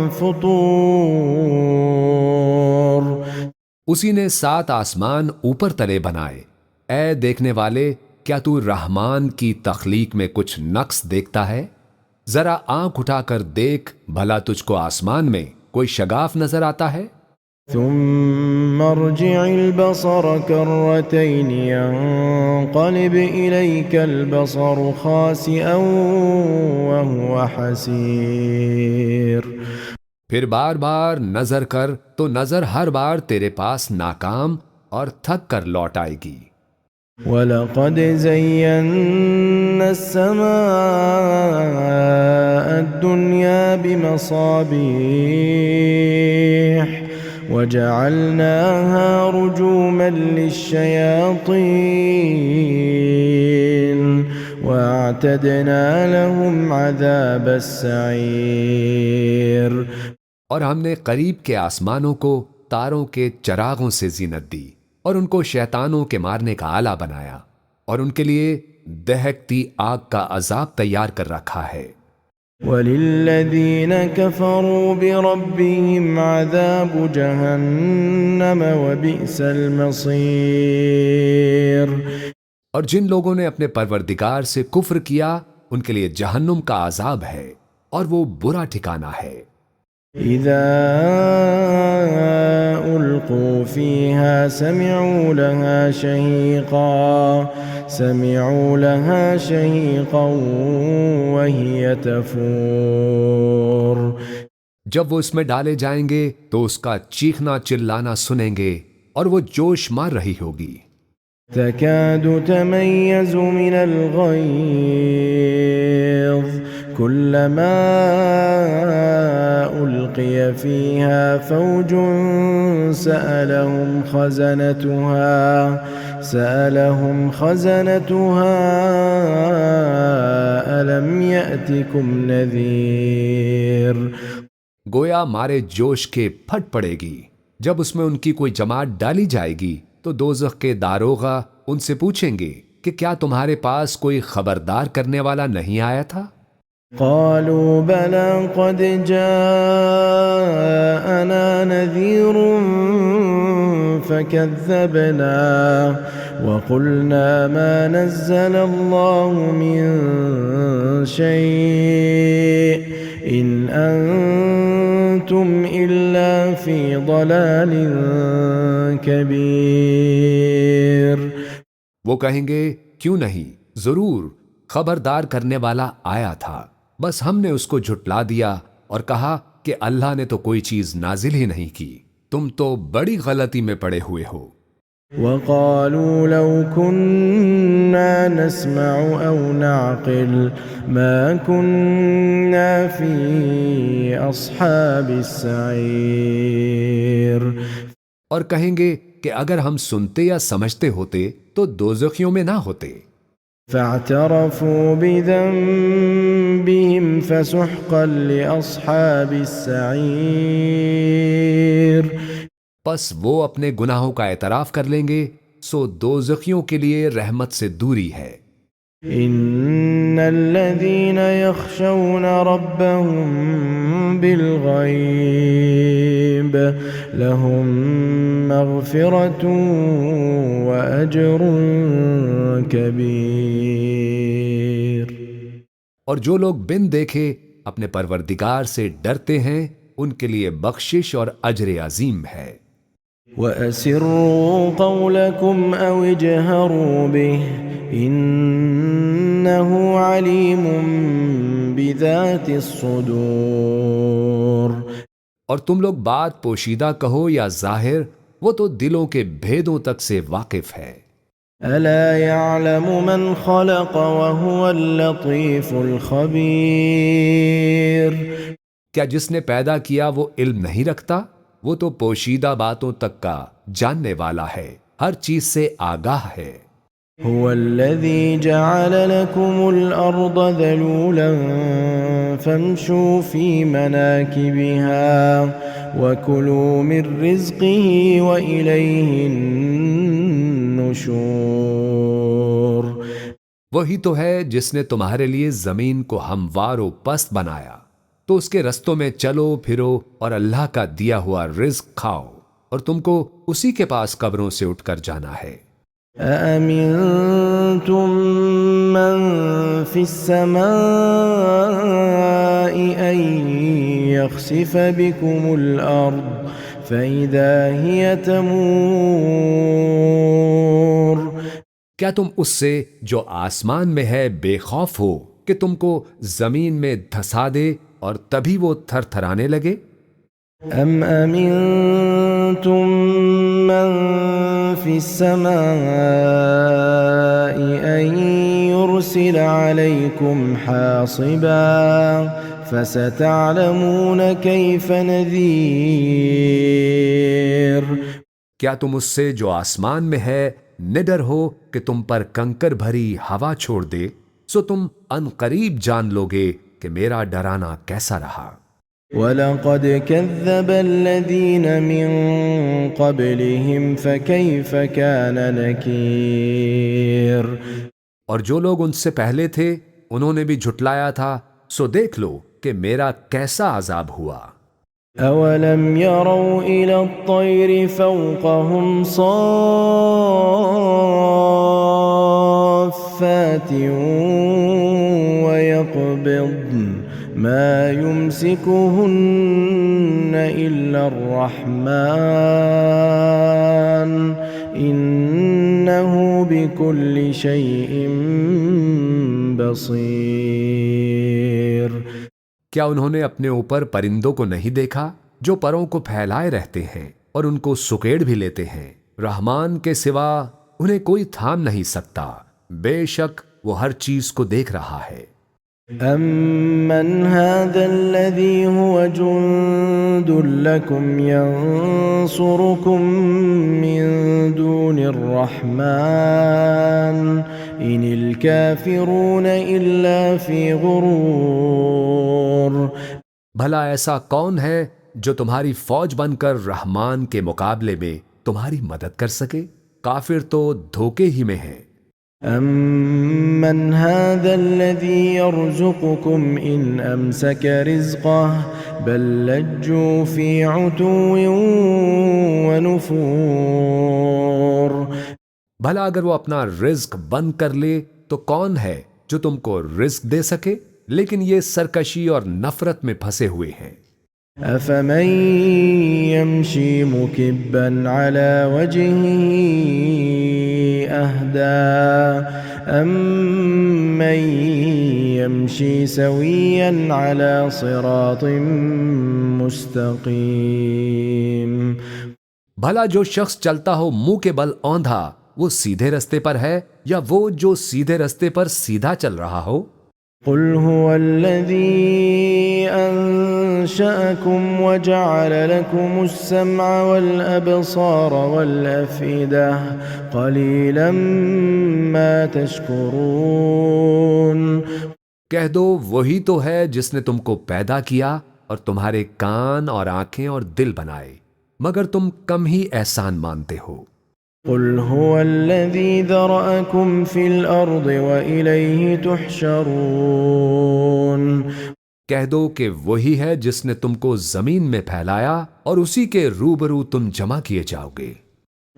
فطور۔ اسی نے 7 آسمان اوپر تلے بنائے۔ اے دیکھنے والے، کیا تو رحمان کی تخلیق میں کچھ نقص دیکھتا ہے؟ ذرا آنکھ اٹھا کر دیکھ، بھلا تجھ کو آسمان میں کوئی شگاف نظر آتا ہے؟ ثم ارجع البصر كرتين ينقلب إليك البصر خاسئا وهو حسير۔ پھر بار بار نظر کر تو نظر ہر بار تیرے پاس ناکام اور تھک کر لوٹ آئے گی۔ وَلَقَدْ زَيَّنَّا السَّمَاءَ الدُّنْيَا بِمَصَابِيحَ وَجَعَلْنَاهَا رُجُومًا لِلشَّيَاطِينِ وَأَعْتَدْنَا لَهُمْ عَذَابَ السَّعِيرِ۔ اور ہم نے قریب کے آسمانوں کو تاروں کے چراغوں سے زینت دی اور ان کو شیطانوں کے مارنے کا آلہ بنایا، اور ان کے لیے دہکتی آگ کا عذاب تیار کر رکھا ہے۔ وَلِلَّذِينَ كَفَرُوا بِرَبِّهِمْ عَذَابُ جَهَنَّمَ وَبِئْسَ الْمَصِيرُ۔ اور جن لوگوں نے اپنے پروردگار سے کفر کیا ان کے لیے جہنم کا عذاب ہے اور وہ برا ٹھکانہ ہے۔ إِذَا أُلْقُوا فِيهَا سَمِعُوا لَهَا شَهِيقًا وَهِيَ تَفُورُ۔ جب وہ اس میں ڈالے جائیں گے تو اس کا چیخنا چلانا سنیں گے اور وہ جوش مار رہی ہوگی۔ تكاد تميز من الغيظ كلما ألقي فيها فوج سألهم خزنتها ألم يأتكم نذير۔ گویا مارے جوش کے پھٹ پڑے گی جب اس میں ان کی کوئی جماعت ڈالی جائے گی تو دوزخ کے داروغہ ان سے پوچھیں گے کہ کیا تمہارے پاس کوئی خبردار کرنے والا نہیں آیا تھا؟ قالوا بلى قد جاءنا نذير فكذبنا وقلنا ما نزل الله من شيء إن أنتم إلا في ضلال كبير۔ وہ کہیں گے کیوں نہیں، ضرور خبردار کرنے والا آیا تھا، بس ہم نے اس کو جھٹلا دیا اور کہا کہ اللہ نے تو کوئی چیز نازل ہی نہیں کی، تم تو بڑی غلطی میں پڑے ہوئے ہو۔ وقالوا لو كنا نسمع أو نعقل ما كنا في أصحاب السعير۔ اور کہیں گے کہ اگر ہم سنتے یا سمجھتے ہوتے تو دوزخیوں میں نہ ہوتے۔ فاعترفوا بذنبهم فسحقا لأصحاب السعير. پس وہ اپنے گناہوں کا اعتراف کر لیں گے، سو دوزخیوں کے لیے رحمت سے دوری ہے۔ ان الذين يخشون ربهم بالغيب لهم مغفرة واجر كبير. اور جو لوگ بن دیکھے اپنے پروردگار سے ڈرتے ہیں، ان کے لیے بخشش اور اجر عظیم ہے۔ وَأَسِرُّوا قَوْلَكُمْ أَوْ اجْهَرُوا بِهِ إِنَّهُ عَلِيمٌ بِذَاتِ الصُّدُورِ. اور تم لوگ بات پوشیدہ کہو یا ظاہر، وہ تو دلوں کے بھیدوں تک سے واقف ہے۔ أَلَا يَعْلَمُ مَنْ خَلَقَ وَهُوَ اللَّطِيفُ الْخَبِيرُ. کیا جس نے پیدا کیا وہ علم نہیں رکھتا؟ وہ تو پوشیدہ باتوں تک کا جاننے والا ہے، ہر چیز سے آگاہ ہے۔ هو الذي جعل لكم الأرض ذلولا فامشوا في مناكبها وكلوا من رزقه وإليه النشور. وہی تو ہے جس نے تمہارے لیے زمین کو ہموار و پست بنایا، تو اس کے رستوں میں چلو پھرو اور اللہ کا دیا ہوا رزق کھاؤ، اور تم کو اسی کے پاس قبروں سے اٹھ کر جانا ہے۔ أَأَمِنْتُمْ مَنْ فِي السَّمَاءِ أَنْ يَخْسِفَ بِكُمُ الْأَرْضَ فَإِذَا هِيَ تَمُورُ. کیا تم اس سے جو آسمان میں ہے بے خوف ہو کہ تم کو زمین میں دھسا دے اور تبھی وہ تھر تھرانے لگے؟ أَمْ أَمِنْتُمْ مَنْ فِي السَّمَاءِ أَنْ يُرْسِلَ عَلَيْكُمْ حَاصِبًا فَسَتَعْلَمُونَ كَيْفَ نَذِيرٌ. کیا تم اس سے جو آسمان میں ہے نڈر ہو کہ تم پر کنکر بھری ہوا چھوڑ دے، سو تم ان قریب جان لوگے کہ میرا ڈرانا کیسا رہا۔ وَلَقَدْ كَذَّبَ الَّذِينَ مِن قَبْلِهِمْ فَكَيْفَ كَانَ نَكِيرٌ. اور جو لوگ ان سے پہلے تھے انہوں نے بھی جھٹلایا تھا، سو دیکھ لو کہ میرا کیسا عذاب ہوا۔ أَوَلَمْ يَرَوْا إِلَى الطَّيْرِ فَوْقَهُمْ صَافَّاتٍ وَيَقْبِضْنَ مَا يُمْسِكُهُنَّ إِلَّا الرَّحْمَنُ إِنَّهُ بِكُلِّ شَيْءٍ بَصِيرٌ. کیا انہوں نے اپنے اوپر پرندوں کو نہیں دیکھا جو پروں کو پھیلائے رہتے ہیں اور ان کو سکیڑ بھی لیتے ہیں؟ رحمان کے سوا انہیں کوئی تھام نہیں سکتا، بے شک وہ ہر چیز کو دیکھ رہا ہے۔ أَمَّنْ هَذَا الَّذِي هُوَ جُنْدٌ لَكُمْ يَنْصُرُكُمْ مِنْ دُونِ الرَّحْمَنِ إِنِ الْكَافِرُونَ إِلَّا فِي غُرُورٍ. بھلا ایسا کون ہے جو تمہاری فوج بن کر رحمان کے مقابلے میں تمہاری مدد کر سکے؟ کافر تو دھوکے ہی میں ہیں۔ أَمَّنْ هَذَا الَّذِي يَرْزُقُكُمْ إِنْ أَمْسَكَ رِزْقَهُ بَلْ لَجُّوا فِي عُتُوٍّ وَنُفُورٍ. بھلا اگر وہ اپنا رزق بند کر لے تو کون ہے جو تم کو رزق دے سکے؟ لیکن یہ سرکشی اور نفرت میں پھنسے ہوئے ہیں۔ أَفَمَن يَمْشِي مُكِبًّا عَلَى وَجْهِهِ أَهْدَىٰ أَمَّن يَمْشِي سَوِيًّا عَلَى صِرَاطٍ مُسْتَقِيمٍ. بھلا جو شخص چلتا ہو منہ کے بل اوندھا، وہ سیدھے رستے پر ہے یا وہ جو سیدھے رستے پر سیدھا چل رہا ہو؟ قُلْ هُوَ الَّذِي أَنشَأَكُمْ وَجَعَلَ لَكُمُ السَّمْعَ وَالْأَبْصَارَ وَالْأَفْئِدَةَ قَلِيلًا ما تشكرون کہہ دو وہی تو ہے جس نے تم کو پیدا کیا اور تمہارے کان اور آنکھیں اور دل بنائے، مگر تم کم ہی احسان مانتے ہو۔ قل هو الذي ذرأكم في الأرض وإليه تحشرون کہہ دو کہ وہی ہے جس نے تم کو زمین میں پھیلایا اور اسی کے روبرو تم جمع کیے جاؤ گے۔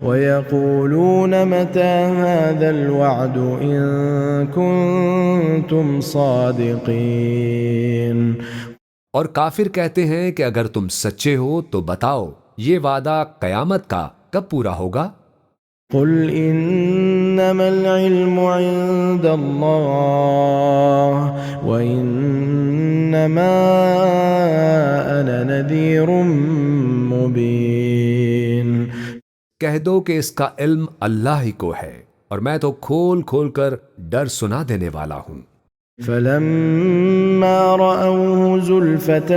وَيَقُولُونَ مَتَى هَذَا الْوَعْدُ إِن كُنتُمْ صَادِقِينَ اور کافر کہتے ہیں کہ اگر تم سچے ہو تو بتاؤ یہ وعدہ قیامت کا کب پورا ہوگا؟ قُلْ إِنَّمَا الْعِلْمُ عِندَ اللَّهِ وَإِنَّمَا أَنَا نَذِيرٌ مُبِينٌ کہہ دو کہ اس کا علم اللہ ہی کو ہے اور میں تو کھول کھول کر ڈر سنا دینے والا ہوں۔ فَلَمَّا رَأَوْهُ زُلْفَةً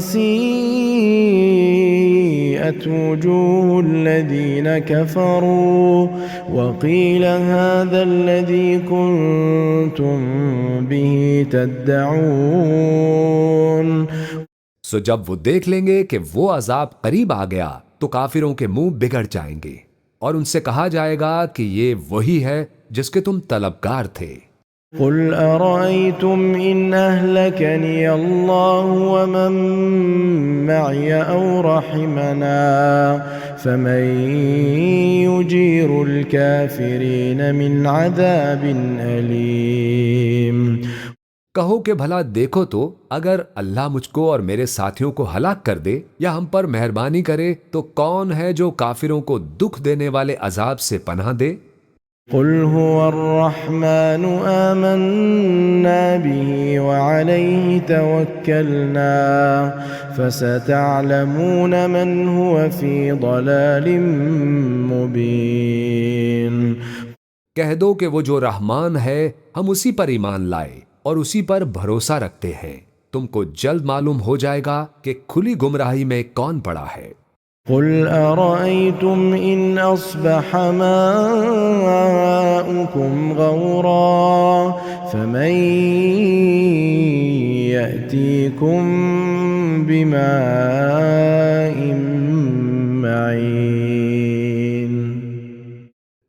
سِيئَتْ وُجُوهُ الَّذِينَ كَفَرُوا وَقِيلَ هَذَا الَّذِي كُنتُم بِهِ تَدَّعُونَ سو جب وہ دیکھ لیں گے کہ وہ عذاب قریب آ گیا تو کافروں کے منہ بگڑ جائیں گے اور ان سے کہا جائے گا کہ یہ وہی ہے جس کے تم طلبگار تھے۔ قُلْ أَرَأَيْتُمْ إِنْ أَهْلَكَنِيَ اللَّهُ وَمَن مَّعِيَ أَوْ رَحِمَنَا فَمَن يُجِيرُ الْكَافِرِينَ مِنْ عَذَابٍ أَلِيمٍ کہو کہ بھلا دیکھو تو اگر اللہ مجھ کو اور میرے ساتھیوں کو ہلاک کر دے یا ہم پر مہربانی کرے تو کون ہے جو کافروں کو دکھ دینے والے عذاب سے پناہ دے؟ قُلْ هُوَ الرَّحْمَنُ آمَنَّا بِهِ وَعَلَيْهِ تَوَكَّلْنَا فَسَتَعْلَمُونَ مَنْ هُوَ فِي ضَلَالٍ مُبِينٍ کہہ دو کہ وہ جو رحمان ہے ہم اسی پر ایمان لائے اور اسی پر بھروسہ رکھتے ہیں، تم کو جلد معلوم ہو جائے گا کہ کھلی گمراہی میں کون پڑا ہے۔ قُلْ أَرَأَيْتُمْ إِنْ أَصْبَحَ مَاؤُكُمْ غَوْرًا فَمَن يَأْتِيكُم بِمَاءٍ مَّعِينٍ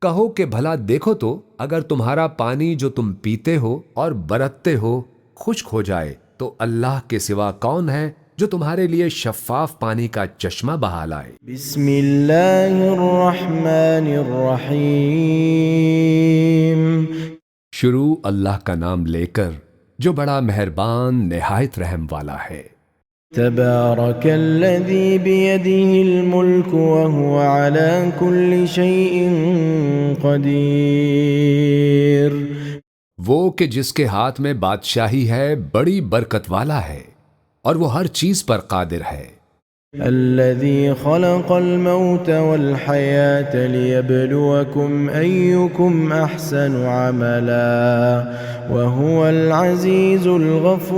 کہو کہ بھلا دیکھو تو اگر تمہارا پانی جو تم پیتے ہو اور برتتے ہو خشک ہو جائے تو اللہ کے سوا کون ہے جو تمہارے لیے شفاف پانی کا چشمہ بہا لائے۔ بسم اللہ الرحمن الرحیم شروع اللہ کا نام لے کر جو بڑا مہربان نہایت رحم والا ہے۔ تبارک الذی بیدہ الملک وہو علی کل شیء قدیر وہ کہ جس کے ہاتھ میں بادشاہی ہے بڑی برکت والا ہے اور وہ ہر چیز پر قادر ہے۔ الذي خلق الموت والحياة ليبلوكم أيكم أحسن عملا وهو العزيز الغفور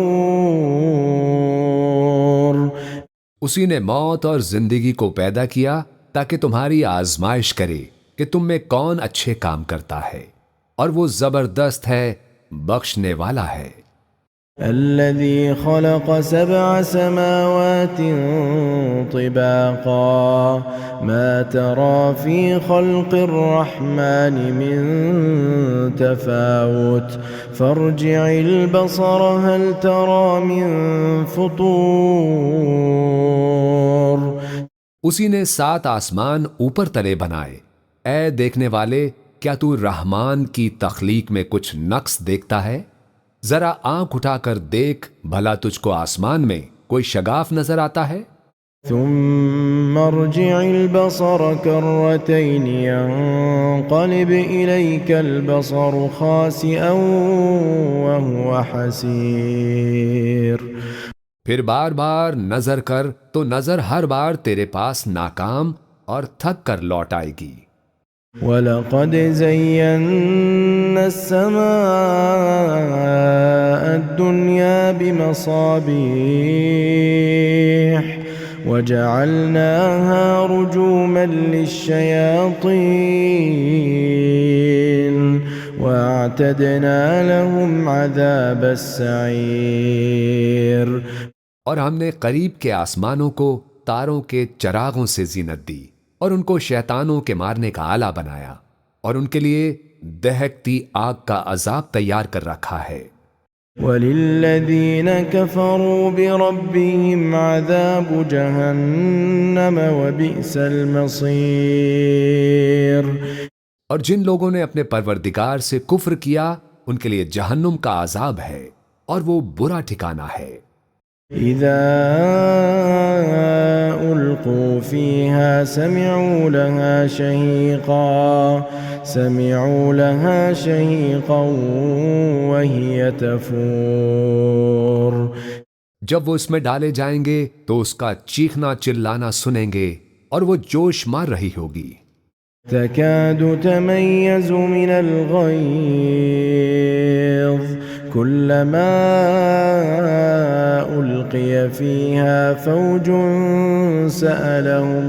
اسی نے موت اور زندگی کو پیدا کیا تاکہ تمہاری آزمائش کرے کہ تم میں کون اچھے کام کرتا ہے، اور وہ زبردست ہے، بخشنے والا ہے۔ الذي خلق 7 سماوات طباقا ما ترى في خلق الرحمن من تفاوت فارجع البصر هل ترى من فطور اسی نے 7 آسمان اوپر تلے بنائے۔ اے دیکھنے والے، کیا تو رحمان کی تخلیق میں کچھ نقص دیکھتا ہے؟ ذرا آنکھ اٹھا کر دیکھ، بھلا تجھ کو آسمان میں کوئی شگاف نظر آتا ہے؟ ثم ارجع البصر كرتين ينقلب إليك البصر خاسئا وهو حسير پھر بار بار نظر کر تو نظر ہر بار تیرے پاس ناکام اور تھک کر لوٹ آئے گی۔ وَلَقَدْ زَيَّنَّا السَّمَاءَ الدُّنْيَا بِمَصَابِيحَ وَجَعَلْنَاهَا رُجُومًا لِلشَّيَاطِينِ وأعتدنا لهم عذاب السعير. اور ہم نے قریب کے آسمانوں کو تاروں کے چراغوں سے زینت دی اور ان کو شیطانوں کے مارنے کا آلہ بنایا اور ان کے لیے دہکتی آگ کا عذاب تیار کر رکھا ہے. وَلِلَّذِينَ كَفَرُوا بِرَبِّهِمْ عَذَابُ جَهَنَّمَ وَبِئْسَ الْمَصِيرُ. اور جن لوگوں نے اپنے پروردگار سے کفر کیا ان کے لیے جہنم کا عذاب ہے اور وہ برا ٹھکانہ ہے. إِذَا أُلْقُوا فِيهَا سَمِعُوا لَهَا شَهِيقًا وَهِيَ تَفُورُ. جب وہ اس میں ڈالے جائیں گے تو اس کا چیخنا چلانا سنیں گے اور وہ جوش مار رہی ہوگی. تكاد تميز من الغيظ كلما ألقي فيها فوج سألهم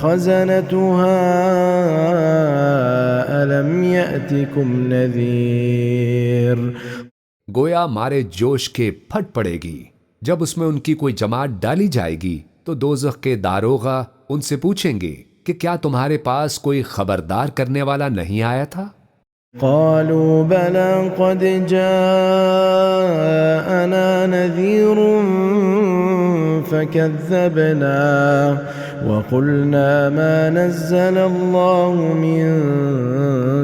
خزنتها ألم يأتكم نذير. گویا مارے جوش کے پھٹ پڑے گی. جب اس میں ان کی کوئی جماعت ڈالی جائے گی تو دوزخ کے داروغہ ان سے پوچھیں گے کہ کیا تمہارے پاس کوئی خبردار کرنے والا نہیں آیا تھا؟ قالوا بلى قد جاءنا نذير فكذبنا وقلنا ما نزل الله من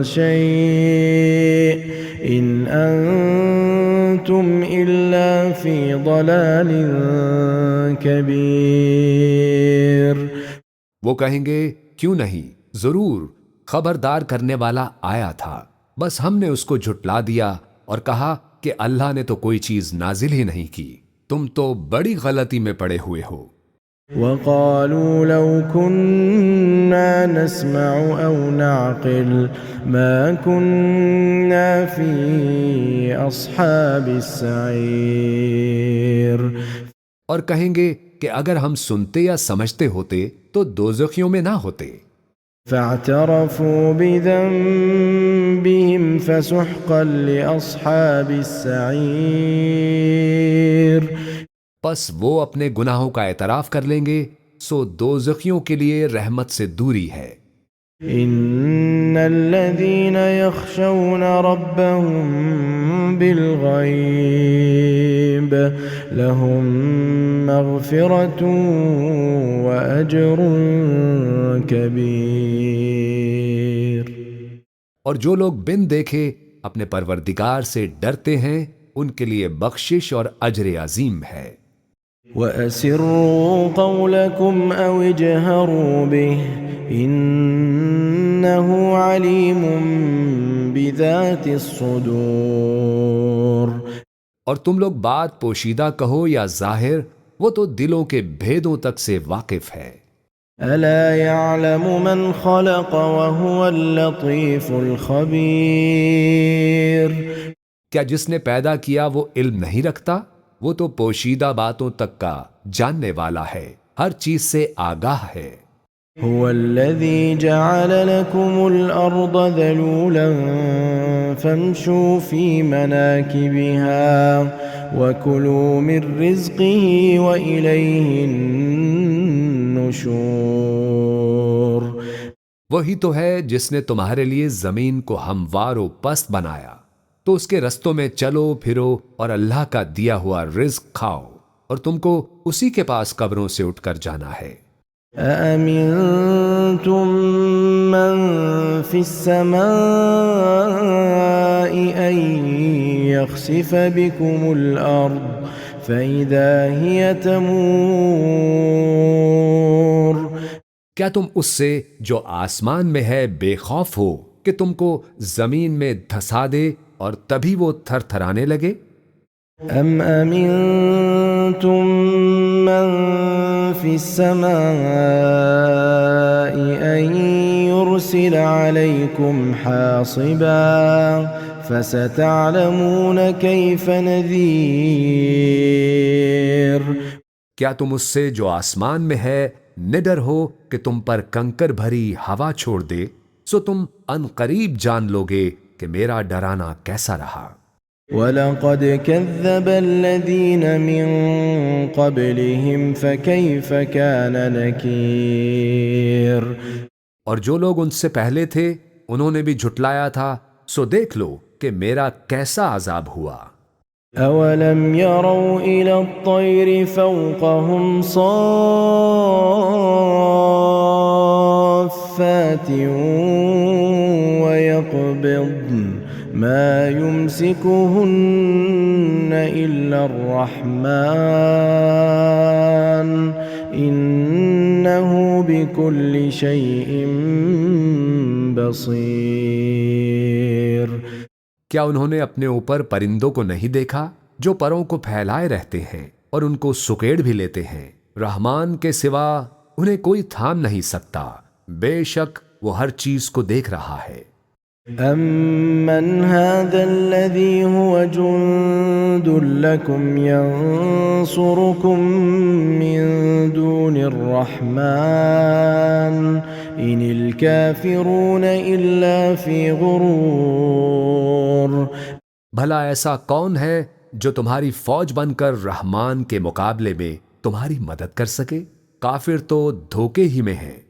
شيء إن أنتم إلا في ضلال كبير. وہ کہیں گے کیوں نہیں، ضرور خبردار کرنے والا آیا تھا، بس ہم نے اس کو جھٹلا دیا اور کہا کہ اللہ نے تو کوئی چیز نازل ہی نہیں کی، تم تو بڑی غلطی میں پڑے ہوئے ہو. وقالوا لو كنا نسمع أو نعقل ما كنا في أصحاب السعير. اور کہیں گے کہ اگر ہم سنتے یا سمجھتے ہوتے تو دوزخیوں میں نہ ہوتے. فاعترفوا بذنبهم فسحقا لأصحاب السعير. پس وہ اپنے گناہوں کا اعتراف کر لیں گے، سو دوزخیوں کے لیے رحمت سے دوری ہے. ان الذين يخشون ربهم بالغيب لهم مغفرة وأجر كبير. اور جو لوگ بن دیکھے اپنے پروردگار سے ڈرتے ہیں ان کے لیے بخشش اور اجر عظیم ہے. وَأَسِرُّوا قَوْلَكُمْ أَوْ اجْهَرُوا بِهِ إِنَّهُ عَلِيمٌ بِذَاتِ الصُّدُورِ. اور تم لوگ بات پوشیدہ کہو یا ظاہر، وہ تو دلوں کے بھیدوں تک سے واقف ہے. أَلَا يَعْلَمُ مَنْ خَلَقَ وَهُوَ اللَّطِيفُ الْخَبِيرُ. کیا جس نے پیدا کیا وہ علم نہیں رکھتا؟ وہ تو پوشیدہ باتوں تک کا جاننے والا ہے، ہر چیز سے آگاہ ہے. هو الذي جعل لكم الأرض ذلولا فامشوا في مناكبها وكلوا من رزقه وإليه النشور. وہی تو ہے جس نے تمہارے لیے زمین کو ہموار و پست بنایا، تو اس کے رستوں میں چلو پھرو اور اللہ کا دیا ہوا رزق کھاؤ، اور تم کو اسی کے پاس قبروں سے اٹھ کر جانا ہے. أَأَمِنْتُمْ مَنْ فِي السَّمَاءِ أَنْ يَخْسِفَ بِكُمُ الْأَرْضَ فَإِذَا هِيَ تَمُورُ. کیا تم اس سے جو آسمان میں ہے بے خوف ہو کہ تم کو زمین میں دھسا دے اور تبھی وہ تھر تھرانے لگے؟ أَمْ أَمِنْتُمْ مَنْ فِي السَّمَاءِ أَنْ يُرْسِلَ عَلَيْكُمْ حَاصِبًا فَسَتَعْلَمُونَ كَيْفَ نَذِيرٌ. کیا تم اس سے جو آسمان میں ہے نڈر ہو کہ تم پر کنکر بھری ہوا چھوڑ دے؟ سو تم ان قریب جان لوگے کہ میرا ڈرانا کیسا رہا۔ وَلَقَدْ كَذَّبَ الَّذِينَ مِن قَبْلِهِمْ فَكَيْفَ كَانَ نَكِيرٌ۔ اور جو لوگ ان سے پہلے تھے انہوں نے بھی جھٹلایا تھا، سو دیکھ لو کہ میرا کیسا عذاب ہوا۔ أَوَلَمْ يَرَوْا إِلَى الطَّيْرِ فَوْقَهُمْ صَافَّاتٍ وَيَقْبِضْنَ مَا يُمْسِكُهُنَّ إِلَّا الرَّحْمَنُ إِنَّهُ بِكُلِّ شَيْءٍ بَصِيرٌ۔ کیا انہوں نے اپنے اوپر پرندوں کو نہیں دیکھا جو پروں کو پھیلائے رہتے ہیں اور ان کو سکیڑ بھی لیتے ہیں؟ رحمان کے سوا انہیں کوئی تھام نہیں سکتا، بے شک وہ ہر چیز کو دیکھ رہا ہے۔ أَمَّنْ هَذَا الَّذِي هُوَ جُندٌ لَكُمْ يَنصُرُكُم مِّن دُونِ الرَّحْمَنِ إِنِ الْكَافِرُونَ إِلَّا فِي غُرُورٍ۔ بھلا ایسا کون ہے جو تمہاری فوج بن کر رحمان کے مقابلے میں تمہاری مدد کر سکے؟ کافر تو دھوکے ہی میں ہیں۔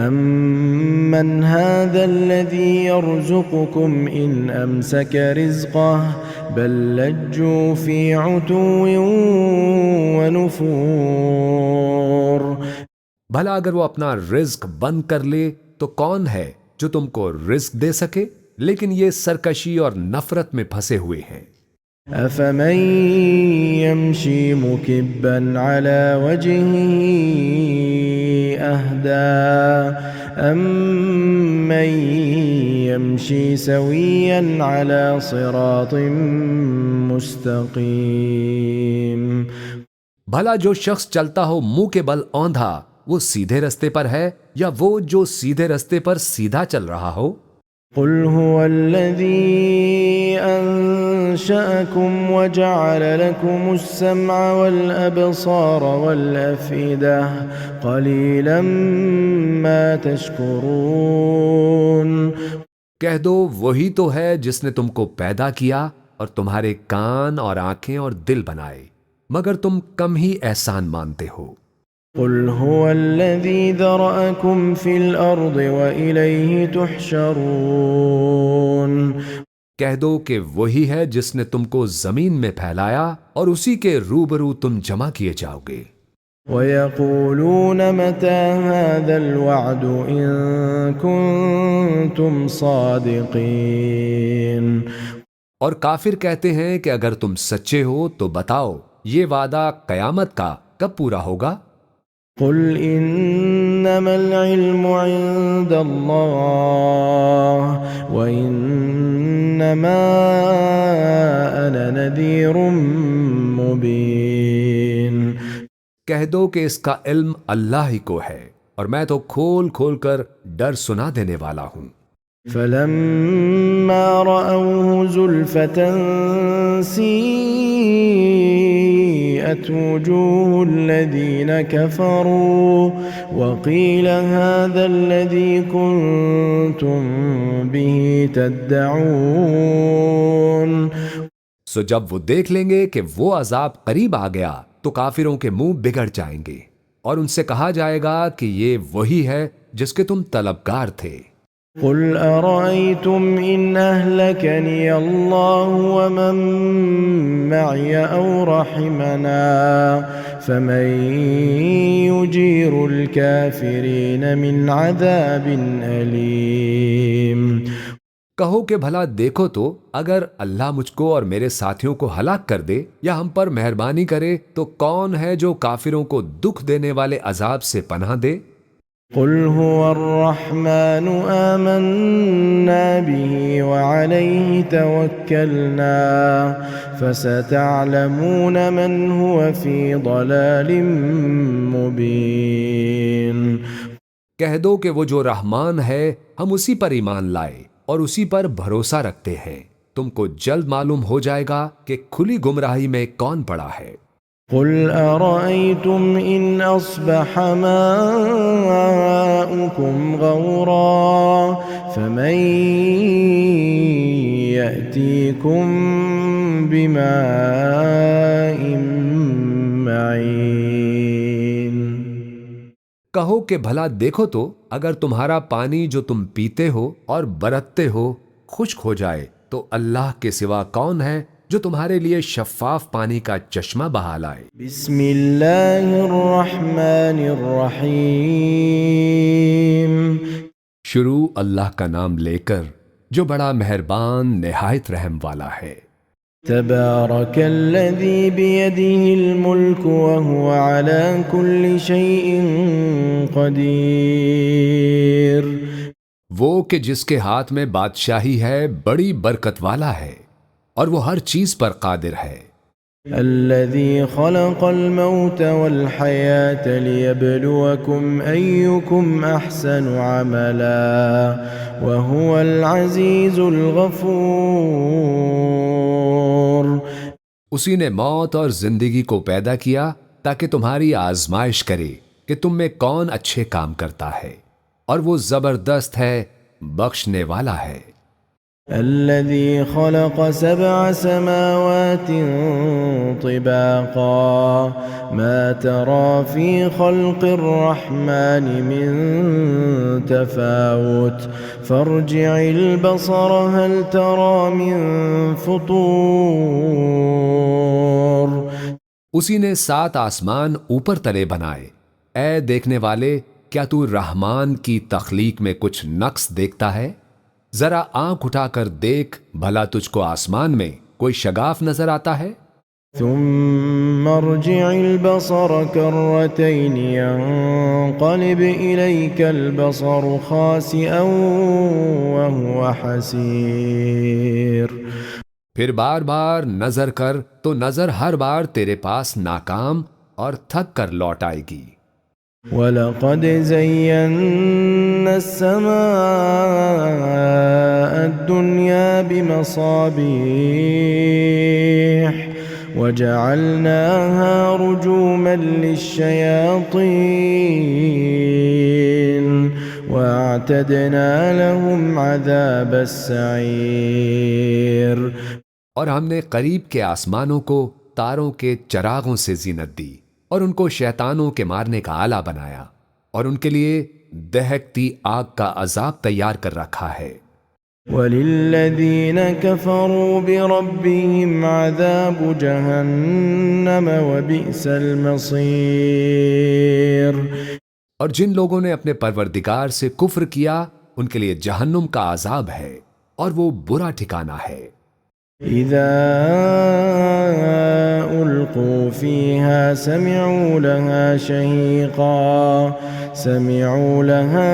أَمَّنْ هَذَا الَّذِي يَرْزُقُكُمْ إِنْ أَمْسَكَ رِزْقَهُ بَل لَّجُّوا فِي عُتُوٍّ وَنُفُورٍ۔ بھلا اگر وہ اپنا رزق بند کر لے تو کون ہے جو تم کو رزق دے سکے؟ لیکن یہ سرکشی اور نفرت میں پھنسے ہوئے ہیں۔ أَفَمَن يَمْشِي مُكِبًّا عَلَى وَجْهِهِ أَهْدَىٰ أَمَّن يَمْشِي سَوِيًّا عَلَى صِرَاطٍ مُسْتَقِيمٍ۔ بھلا جو شخص چلتا ہو منہ کے بل اوندھا وہ سیدھے رستے پر ہے یا وہ جو سیدھے رستے پر سیدھا چل رہا ہو؟ قُلْ هُوَ الَّذِي أَنشَأَكُمْ وَجَعَلَ لَكُمُ السَّمْعَ وَالْأَبْصَارَ وَالْأَفْئِدَةَ قَلِيلًا مَا تَشْكُرُونَ۔ کہہ دو وہی تو ہے جس نے تم کو پیدا کیا اور تمہارے کان اور آنکھیں اور دل بنائے، مگر تم کم ہی احسان مانتے ہو۔ قُلْ هُوَ الَّذِي ذَرَأَكُمْ فِي الْأَرْضِ وَإِلَيْهِ تُحْشَرُونَ۔ کہہ دو کہ وہی ہے جس نے تم کو زمین میں پھیلایا اور اسی کے روبرو تم جمع کیے جاؤ گے۔ وَيَقُولُونَ مَتَى هَذَا الْوَعْدُ إِن كُنتُمْ صَادِقِينَ۔ اور کافر کہتے ہیں کہ اگر تم سچے ہو تو بتاؤ یہ وعدہ قیامت کا کب پورا ہوگا؟ قُلْ إِنَّمَا الْعِلْمُ عِندَ اللَّهِ وَإِنَّمَا أَنَا نَذِيرٌ مُبِينٌ۔ کہہ دو کہ اس کا علم اللہ ہی کو ہے اور میں تو کھول کھول کر ڈر سنا دینے والا ہوں۔ فَلَمَّا رَأَوْهُ زُلْفَةً سِيئَتْ وُجُوهُ الَّذِينَ كَفَرُوا وَقِيلَ هَذَا الَّذِي كُنتُم بِهِ تَدَّعُونَ۔ سو جب وہ دیکھ لیں گے کہ وہ عذاب قریب آ گیا تو کافروں کے منہ بگڑ جائیں گے اور ان سے کہا جائے گا کہ یہ وہی ہے جس کے تم طلبگار تھے۔ قُلْ أَرَأَيْتُمْ إِنْ أَهْلَكَنِيَ اللَّهُ وَمَن مَّعِيَ أَوْ رَحِمَنَا فَمَن يُجِيرُ الْكَافِرِينَ مِنْ عَذَابٍ أَلِيمٍ۔ کہو کہ بھلا دیکھو تو اگر اللہ مجھ کو اور میرے ساتھیوں کو ہلاک کر دے یا ہم پر مہربانی کرے تو کون ہے جو کافروں کو دکھ دینے والے عذاب سے پناہ دے؟ قُلْ هُوَ الرَّحْمَنُ آمَنَّا بِهِ وَعَلَيْهِ تَوَكَّلْنَا فَسَتَعْلَمُونَ مَنْ هُوَ فِي ضَلَالٍ مُبِينٍ۔ کہہ دو کہ وہ جو رحمان ہے ہم اسی پر ایمان لائے اور اسی پر بھروسہ رکھتے ہیں، تم کو جلد معلوم ہو جائے گا کہ کھلی گمراہی میں کون پڑا ہے۔ قل أرأيتم إن أصبح ماؤكم غورا فمن يأتيكم بماء معين۔ کہو کہ بھلا دیکھو تو اگر تمہارا پانی جو تم پیتے ہو اور برتتے ہو خشک ہو جائے تو اللہ کے سوا کون ہے جو تمہارے لیے شفاف پانی کا چشمہ بہا لائے۔ بسم اللہ الرحمن الرحیم۔ شروع اللہ کا نام لے کر جو بڑا مہربان نہایت رحم والا ہے۔ تبارک الذی بیدہ الملک وہو علی کل شیء قدیر۔ وہ کہ جس کے ہاتھ میں بادشاہی ہے بڑی برکت والا ہے اور وہ ہر چیز پر قادر ہے۔ الذي خلق الموت والحياة ليبلوكم أيكم أحسن عملا وهو العزيز الغفور۔ اسی نے موت اور زندگی کو پیدا کیا تاکہ تمہاری آزمائش کرے کہ تم میں کون اچھے کام کرتا ہے، اور وہ زبردست ہے، بخشنے والا ہے۔ الذي خلق 7 سماوات طباقا ما ترى في خلق الرحمن من تفاوت فارجع البصر هل ترى من فطور۔ اسی نے 7 آسمان اوپر تلے بنائے۔ اے دیکھنے والے، کیا تو رحمان کی تخلیق میں کچھ نقص دیکھتا ہے؟ ذرا آنکھ اٹھا کر دیکھ، بھلا تجھ کو آسمان میں کوئی شگاف نظر آتا ہے؟ ثم ارجع البصر كرتين ينقلب إليك البصر خاسئا وهو حسير۔ پھر بار بار نظر کر تو نظر ہر بار تیرے پاس ناکام اور تھک کر لوٹ آئے گی۔ وَلَقَدْ زَيَّنَّا السَّمَاءَ الدُّنْيَا بِمَصَابِيحَ وَجَعَلْنَاهَا رُجُومًا لِلشَّيَاطِينِ وَأَعْتَدْنَا لَهُمْ عَذَابَ السَّعِيرِ۔ اور ہم نے قریب کے آسمانوں کو تاروں کے چراغوں سے زینت دی اور ان کو شیطانوں کے مارنے کا آلہ بنایا، اور ان کے لیے دہکتی آگ کا عذاب تیار کر رکھا ہے۔ وَلِلَّذِينَ كَفَرُوا بِرَبِّهِمْ عَذَابُ جَهَنَّمَ وَبِئْسَ الْمَصِيرُ۔ اور جن لوگوں نے اپنے پروردگار سے کفر کیا ان کے لیے جہنم کا عذاب ہے اور وہ برا ٹھکانہ ہے۔ إِذَا أُلْقُوا فِيهَا سَمِعُوا لَهَا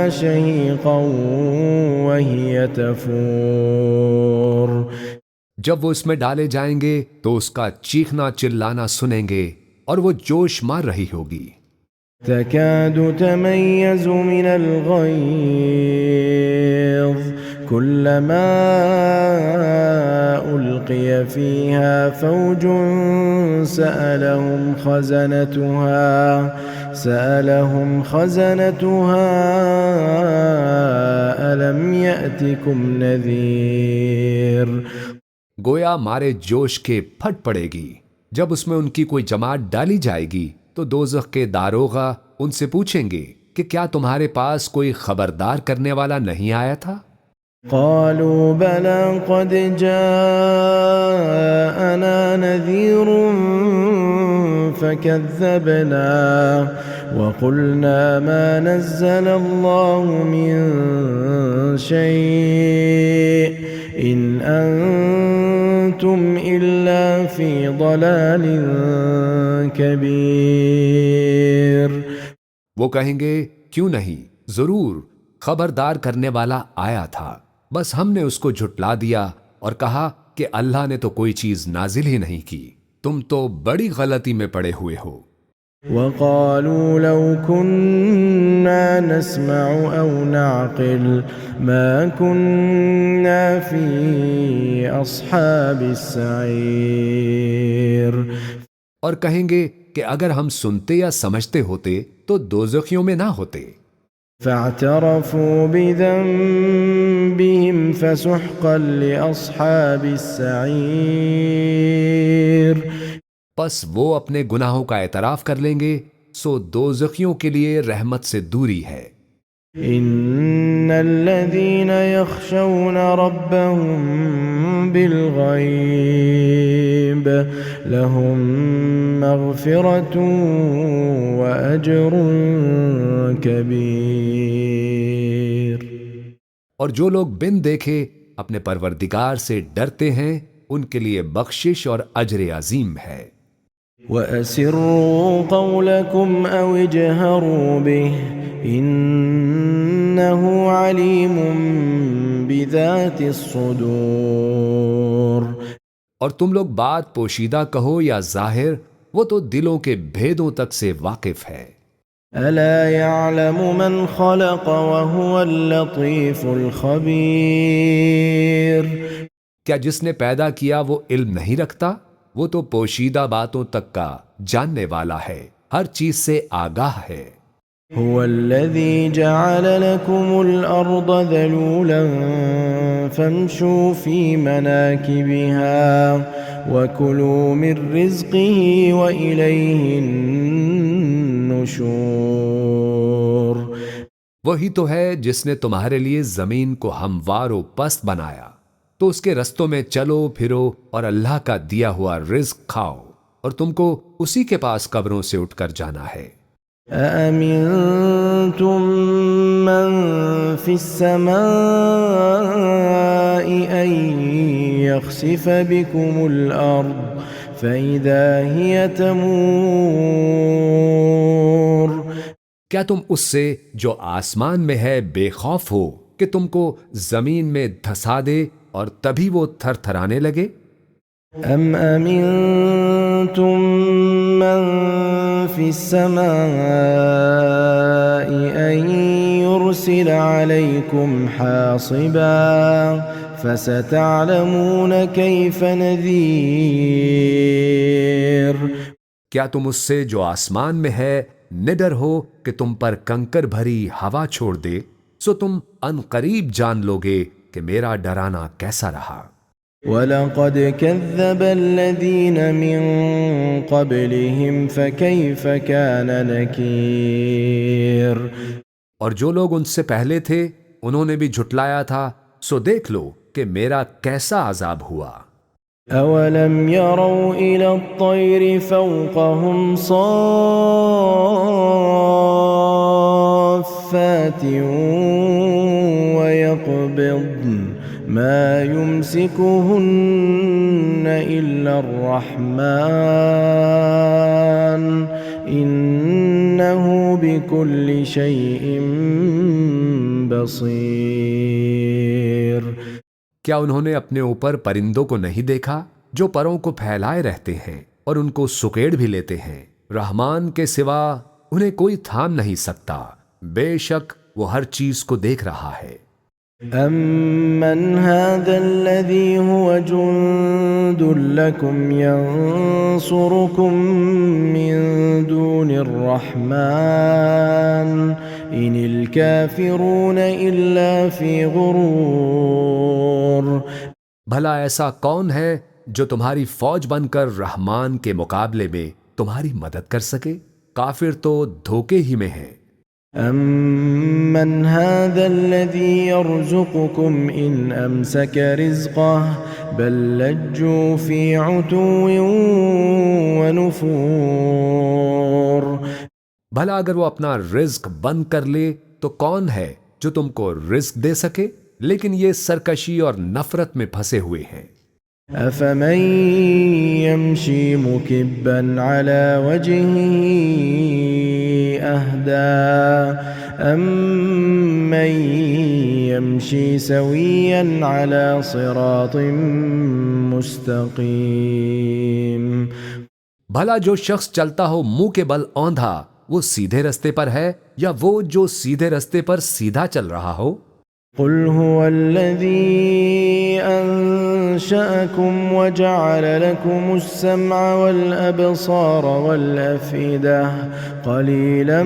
شَهِيقًا وَهِيَ تَفُورُ۔ جب وہ اس میں ڈالے جائیں گے تو اس کا چیخنا چلانا سنیں گے اور وہ جوش مار رہی ہوگی۔ تَكَادُ تَمَيَّزُ مِنَ الْغَيْظِ كُلَّمَا أُلْقِيَ فِيهَا فَوْجٌ سَأَلَهُمْ خَزَنَتُهَا أَلَمْ يَأْتِكُمْ نَذِيرٌ۔ گویا مارے جوش کے پھٹ پڑے گی۔ جب اس میں ان کی کوئی جماعت ڈالی جائے گی تو دوزخ کے داروغہ ان سے پوچھیں گے کہ کیا تمہارے پاس کوئی خبردار کرنے والا نہیں آیا تھا؟ قالوا بلى قد جاءنا نذير فكذبنا وقلنا ما نزل الله من شيء إن أنتم إلا في ضلال كبير۔ وہ کہیں گے کیوں نہیں، ضرور خبردار کرنے والا آیا تھا، بس ہم نے اس کو جھٹلا دیا اور کہا کہ اللہ نے تو کوئی چیز نازل ہی نہیں کی، تم تو بڑی غلطی میں پڑے ہوئے ہو۔ وَقَالُوا لَوْ كُنَّا نَسْمَعُ أَوْ نَعْقِلُ مَا كُنَّا فِي أَصْحَابِ السَّعِيرِ۔ اور کہیں گے کہ اگر ہم سنتے یا سمجھتے ہوتے تو دوزخیوں میں نہ ہوتے۔ فاعترفوا بذنبهم فسحقا لأصحاب السعير۔ پس وہ اپنے گناہوں کا اعتراف کر لیں گے، سو دوزخیوں کے لیے رحمت سے دوری ہے۔ ان الذين يخشون ربهم بالغيب لهم مغفرة واجر كبير۔ اور جو لوگ بن دیکھے اپنے پروردگار سے ڈرتے ہیں ان کے لیے بخشش اور اجر عظیم ہے۔ وَأَسِرُّوا قَوْلَكُمْ أَوْ اجْهَرُوا بِهِ إِنَّهُ عَلِيمٌ بِذَاتِ الصُّدُورِ۔ اور تم لوگ بات پوشیدہ کہو یا ظاہر، وہ تو دلوں کے بھیدوں تک سے واقف ہے۔ أَلَا يَعْلَمُ مَنْ خَلَقَ وَهُوَ اللَّطِيفُ الْخَبِيرُ۔ کیا جس نے پیدا کیا وہ علم نہیں رکھتا؟ وہ تو پوشیدہ باتوں تک کا جاننے والا ہے، ہر چیز سے آگاہ ہے۔ هو الذي جعل لكم الأرض ذلولا فامشوا في مناكبها وكلوا من رزقه وإليه النشور۔ وہی تو ہے جس نے تمہارے لیے زمین کو ہموار و پست بنایا، تو اس کے رستوں میں چلو پھرو اور اللہ کا دیا ہوا رزق کھاؤ، اور تم کو اسی کے پاس قبروں سے اٹھ کر جانا ہے۔ أَأَمِنْتُمْ مَنْ فِي السَّمَاءِ أَنْ يَخْسِفَ بِكُمُ الْأَرْضَ فَإِذَا هِيَ تَمُورُ۔ کیا تم اس سے جو آسمان میں ہے بے خوف ہو کہ تم کو زمین میں دھسا دے اور تبھی وہ تھر تھرانے لگے؟ أَمْ أَمِنْتُمْ مَنْ فِي السَّمَاءِ أَنْ يُرْسِلَ عَلَيْكُمْ حَاصِبًا فَسَتَعْلَمُونَ كَيْفَ نَذِيرٌ۔ کیا تم اس سے جو آسمان میں ہے نڈر ہو کہ تم پر کنکر بھری ہوا چھوڑ دے، سو تم ان قریب جان لوگے کہ میرا ڈرانا کیسا رہا۔ وَلَقَدْ كَذَّبَ الَّذِينَ مِن قَبْلِهِمْ فَكَيْفَ كَانَ نَكِيرٌ۔ اور جو لوگ ان سے پہلے تھے انہوں نے بھی جھٹلایا تھا، سو دیکھ لو کہ میرا کیسا عذاب ہوا۔ أَوَلَمْ يَرَوْا إِلَى الطَّيْرِ فَوْقَهُمْ صَافَّاتٍ وَيَقْبِضْنَ مَا يُمْسِكُهُنَّ إِلَّا الرَّحْمَنُ إِنَّهُ بِكُلِّ شَيْءٍ بَصِيرٌ۔ کیا انہوں نے اپنے اوپر پرندوں کو نہیں دیکھا جو پروں کو پھیلائے رہتے ہیں اور ان کو سکیڑ بھی لیتے ہیں؟ رحمان کے سوا انہیں کوئی تھام نہیں سکتا، بے شک وہ ہر چیز کو دیکھ رہا ہے۔ أَمَّنْ هَذَا الَّذِي هُوَ جُنْدٌ لَكُمْ يَنْصُرُكُمْ مِنْ دُونِ الرَّحْمَنِ إِنِ الْكَافِرُونَ إِلَّا فِي غُرُورٍ۔ بھلا ایسا کون ہے جو تمہاری فوج بن کر رحمان کے مقابلے میں تمہاری مدد کر سکے؟ کافر تو دھوکے ہی میں ہیں۔ أَمَّنْ هَذَا الَّذِي يَرْزُقُكُمْ إِنْ أَمْسَكَ رِزْقَهُ بَلْ لَجُّوا فِي عُتُوٍّ وَنُفُورٍ۔ بھلا اگر وہ اپنا رزق بند کر لے تو کون ہے جو تم کو رزق دے سکے؟ لیکن یہ سرکشی اور نفرت میں پھنسے ہوئے ہیں۔ أَفَمَن يَمْشِي مُكِبًّا عَلَى وَجْهِهِ أَهْدَىٰ أَمَّن يَمْشِي سَوِيًّا عَلَى صِرَاطٍ مُسْتَقِيمٍ۔ بھلا جو شخص چلتا ہو منہ کے بل اوندھا وہ سیدھے رستے پر ہے، یا وہ جو سیدھے رستے پر سیدھا چل رہا ہو؟ قُلْ هُوَ الَّذِي أنشأكم وجعل لكم السمع والأبصار والأفئدة قليلا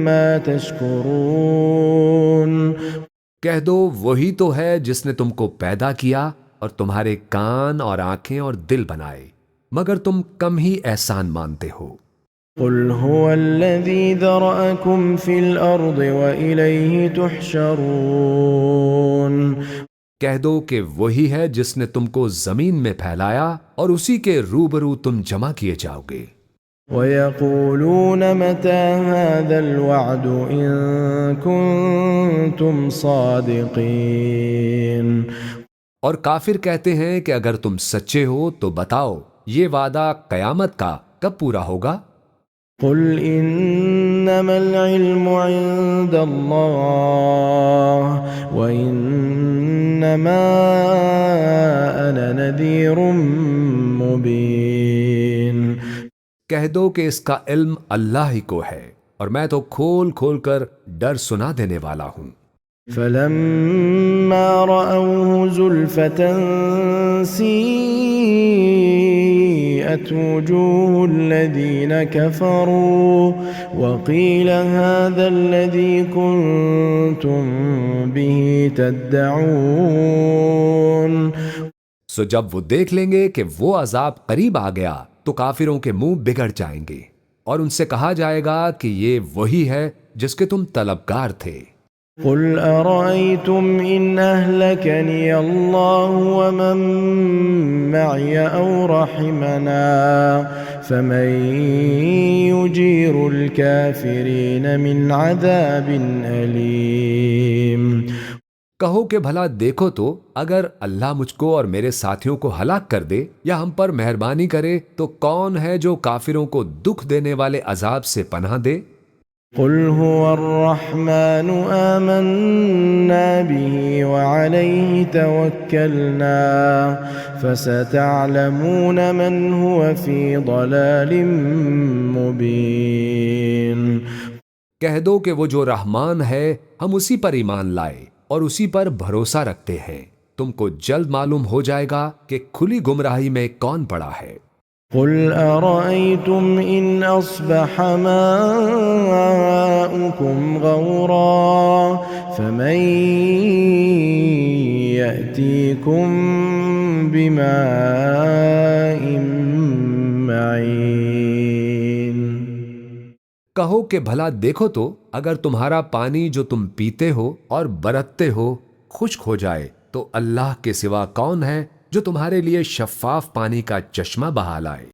ما تشكرون۔ کہہ دو وہی تو ہے جس نے تم کو پیدا کیا اور تمہارے کان اور آنکھیں اور دل بنائے، مگر تم کم ہی احسان مانتے ہو۔ قل هو الذي ذرأكم في الأرض وإليه تحشرون۔ کہہ دو کہ وہی ہے جس نے تم کو زمین میں پھیلایا اور اسی کے روبرو تم جمع کیے جاؤ گے۔ وَيَقُولُونَ مَتَى هَذَا الْوَعْدُ إِن كُنتُمْ صَادِقِينَ۔ اور کافر کہتے ہیں کہ اگر تم سچے ہو تو بتاؤ یہ وعدہ قیامت کا کب پورا ہوگا؟ قل انما العلم عند اللہ وانما انا نذیر مبین۔ کہہ دو کہ اس کا علم اللہ ہی کو ہے اور میں تو کھول کھول کر ڈر سنا دینے والا ہوں۔ فلما رأوه زلفة سيئت وجوه الذين كفروا وقيل هذا الذي كنتم به تدعون۔ سو جب وہ دیکھ لیں گے کہ وہ عذاب قریب آ گیا تو کافروں کے منہ بگڑ جائیں گے اور ان سے کہا جائے گا کہ یہ وہی ہے جس کے تم طلبگار تھے۔ قل أرأيتم إن أهلكني الله ومن معي أو رحمنا فمن يجير الكافرين من عذاب أليم۔ کہو کہ بھلا دیکھو تو اگر اللہ مجھ کو اور میرے ساتھیوں کو ہلاک کر دے یا ہم پر مہربانی کرے تو کون ہے جو کافروں کو دکھ دینے والے عذاب سے پناہ دے؟ قل هو الرحمن آمنا به وعليه توكلنا فستعلمون من هو في ضلال مبين۔ کہہ دو کہ وہ جو رحمان ہے ہم اسی پر ایمان لائے اور اسی پر بھروسہ رکھتے ہیں، تم کو جلد معلوم ہو جائے گا کہ کھلی گمراہی میں کون پڑا ہے۔ قل أرأيتم إن أصبح ماؤكم غورا فمن يأتيكم بماء معين۔ کہو کہ بھلا دیکھو تو اگر تمہارا پانی جو تم پیتے ہو اور برتتے ہو خشک ہو جائے تو اللہ کے سوا کون ہے جو تمہارے لیے شفاف پانی کا چشمہ بہا لائے؟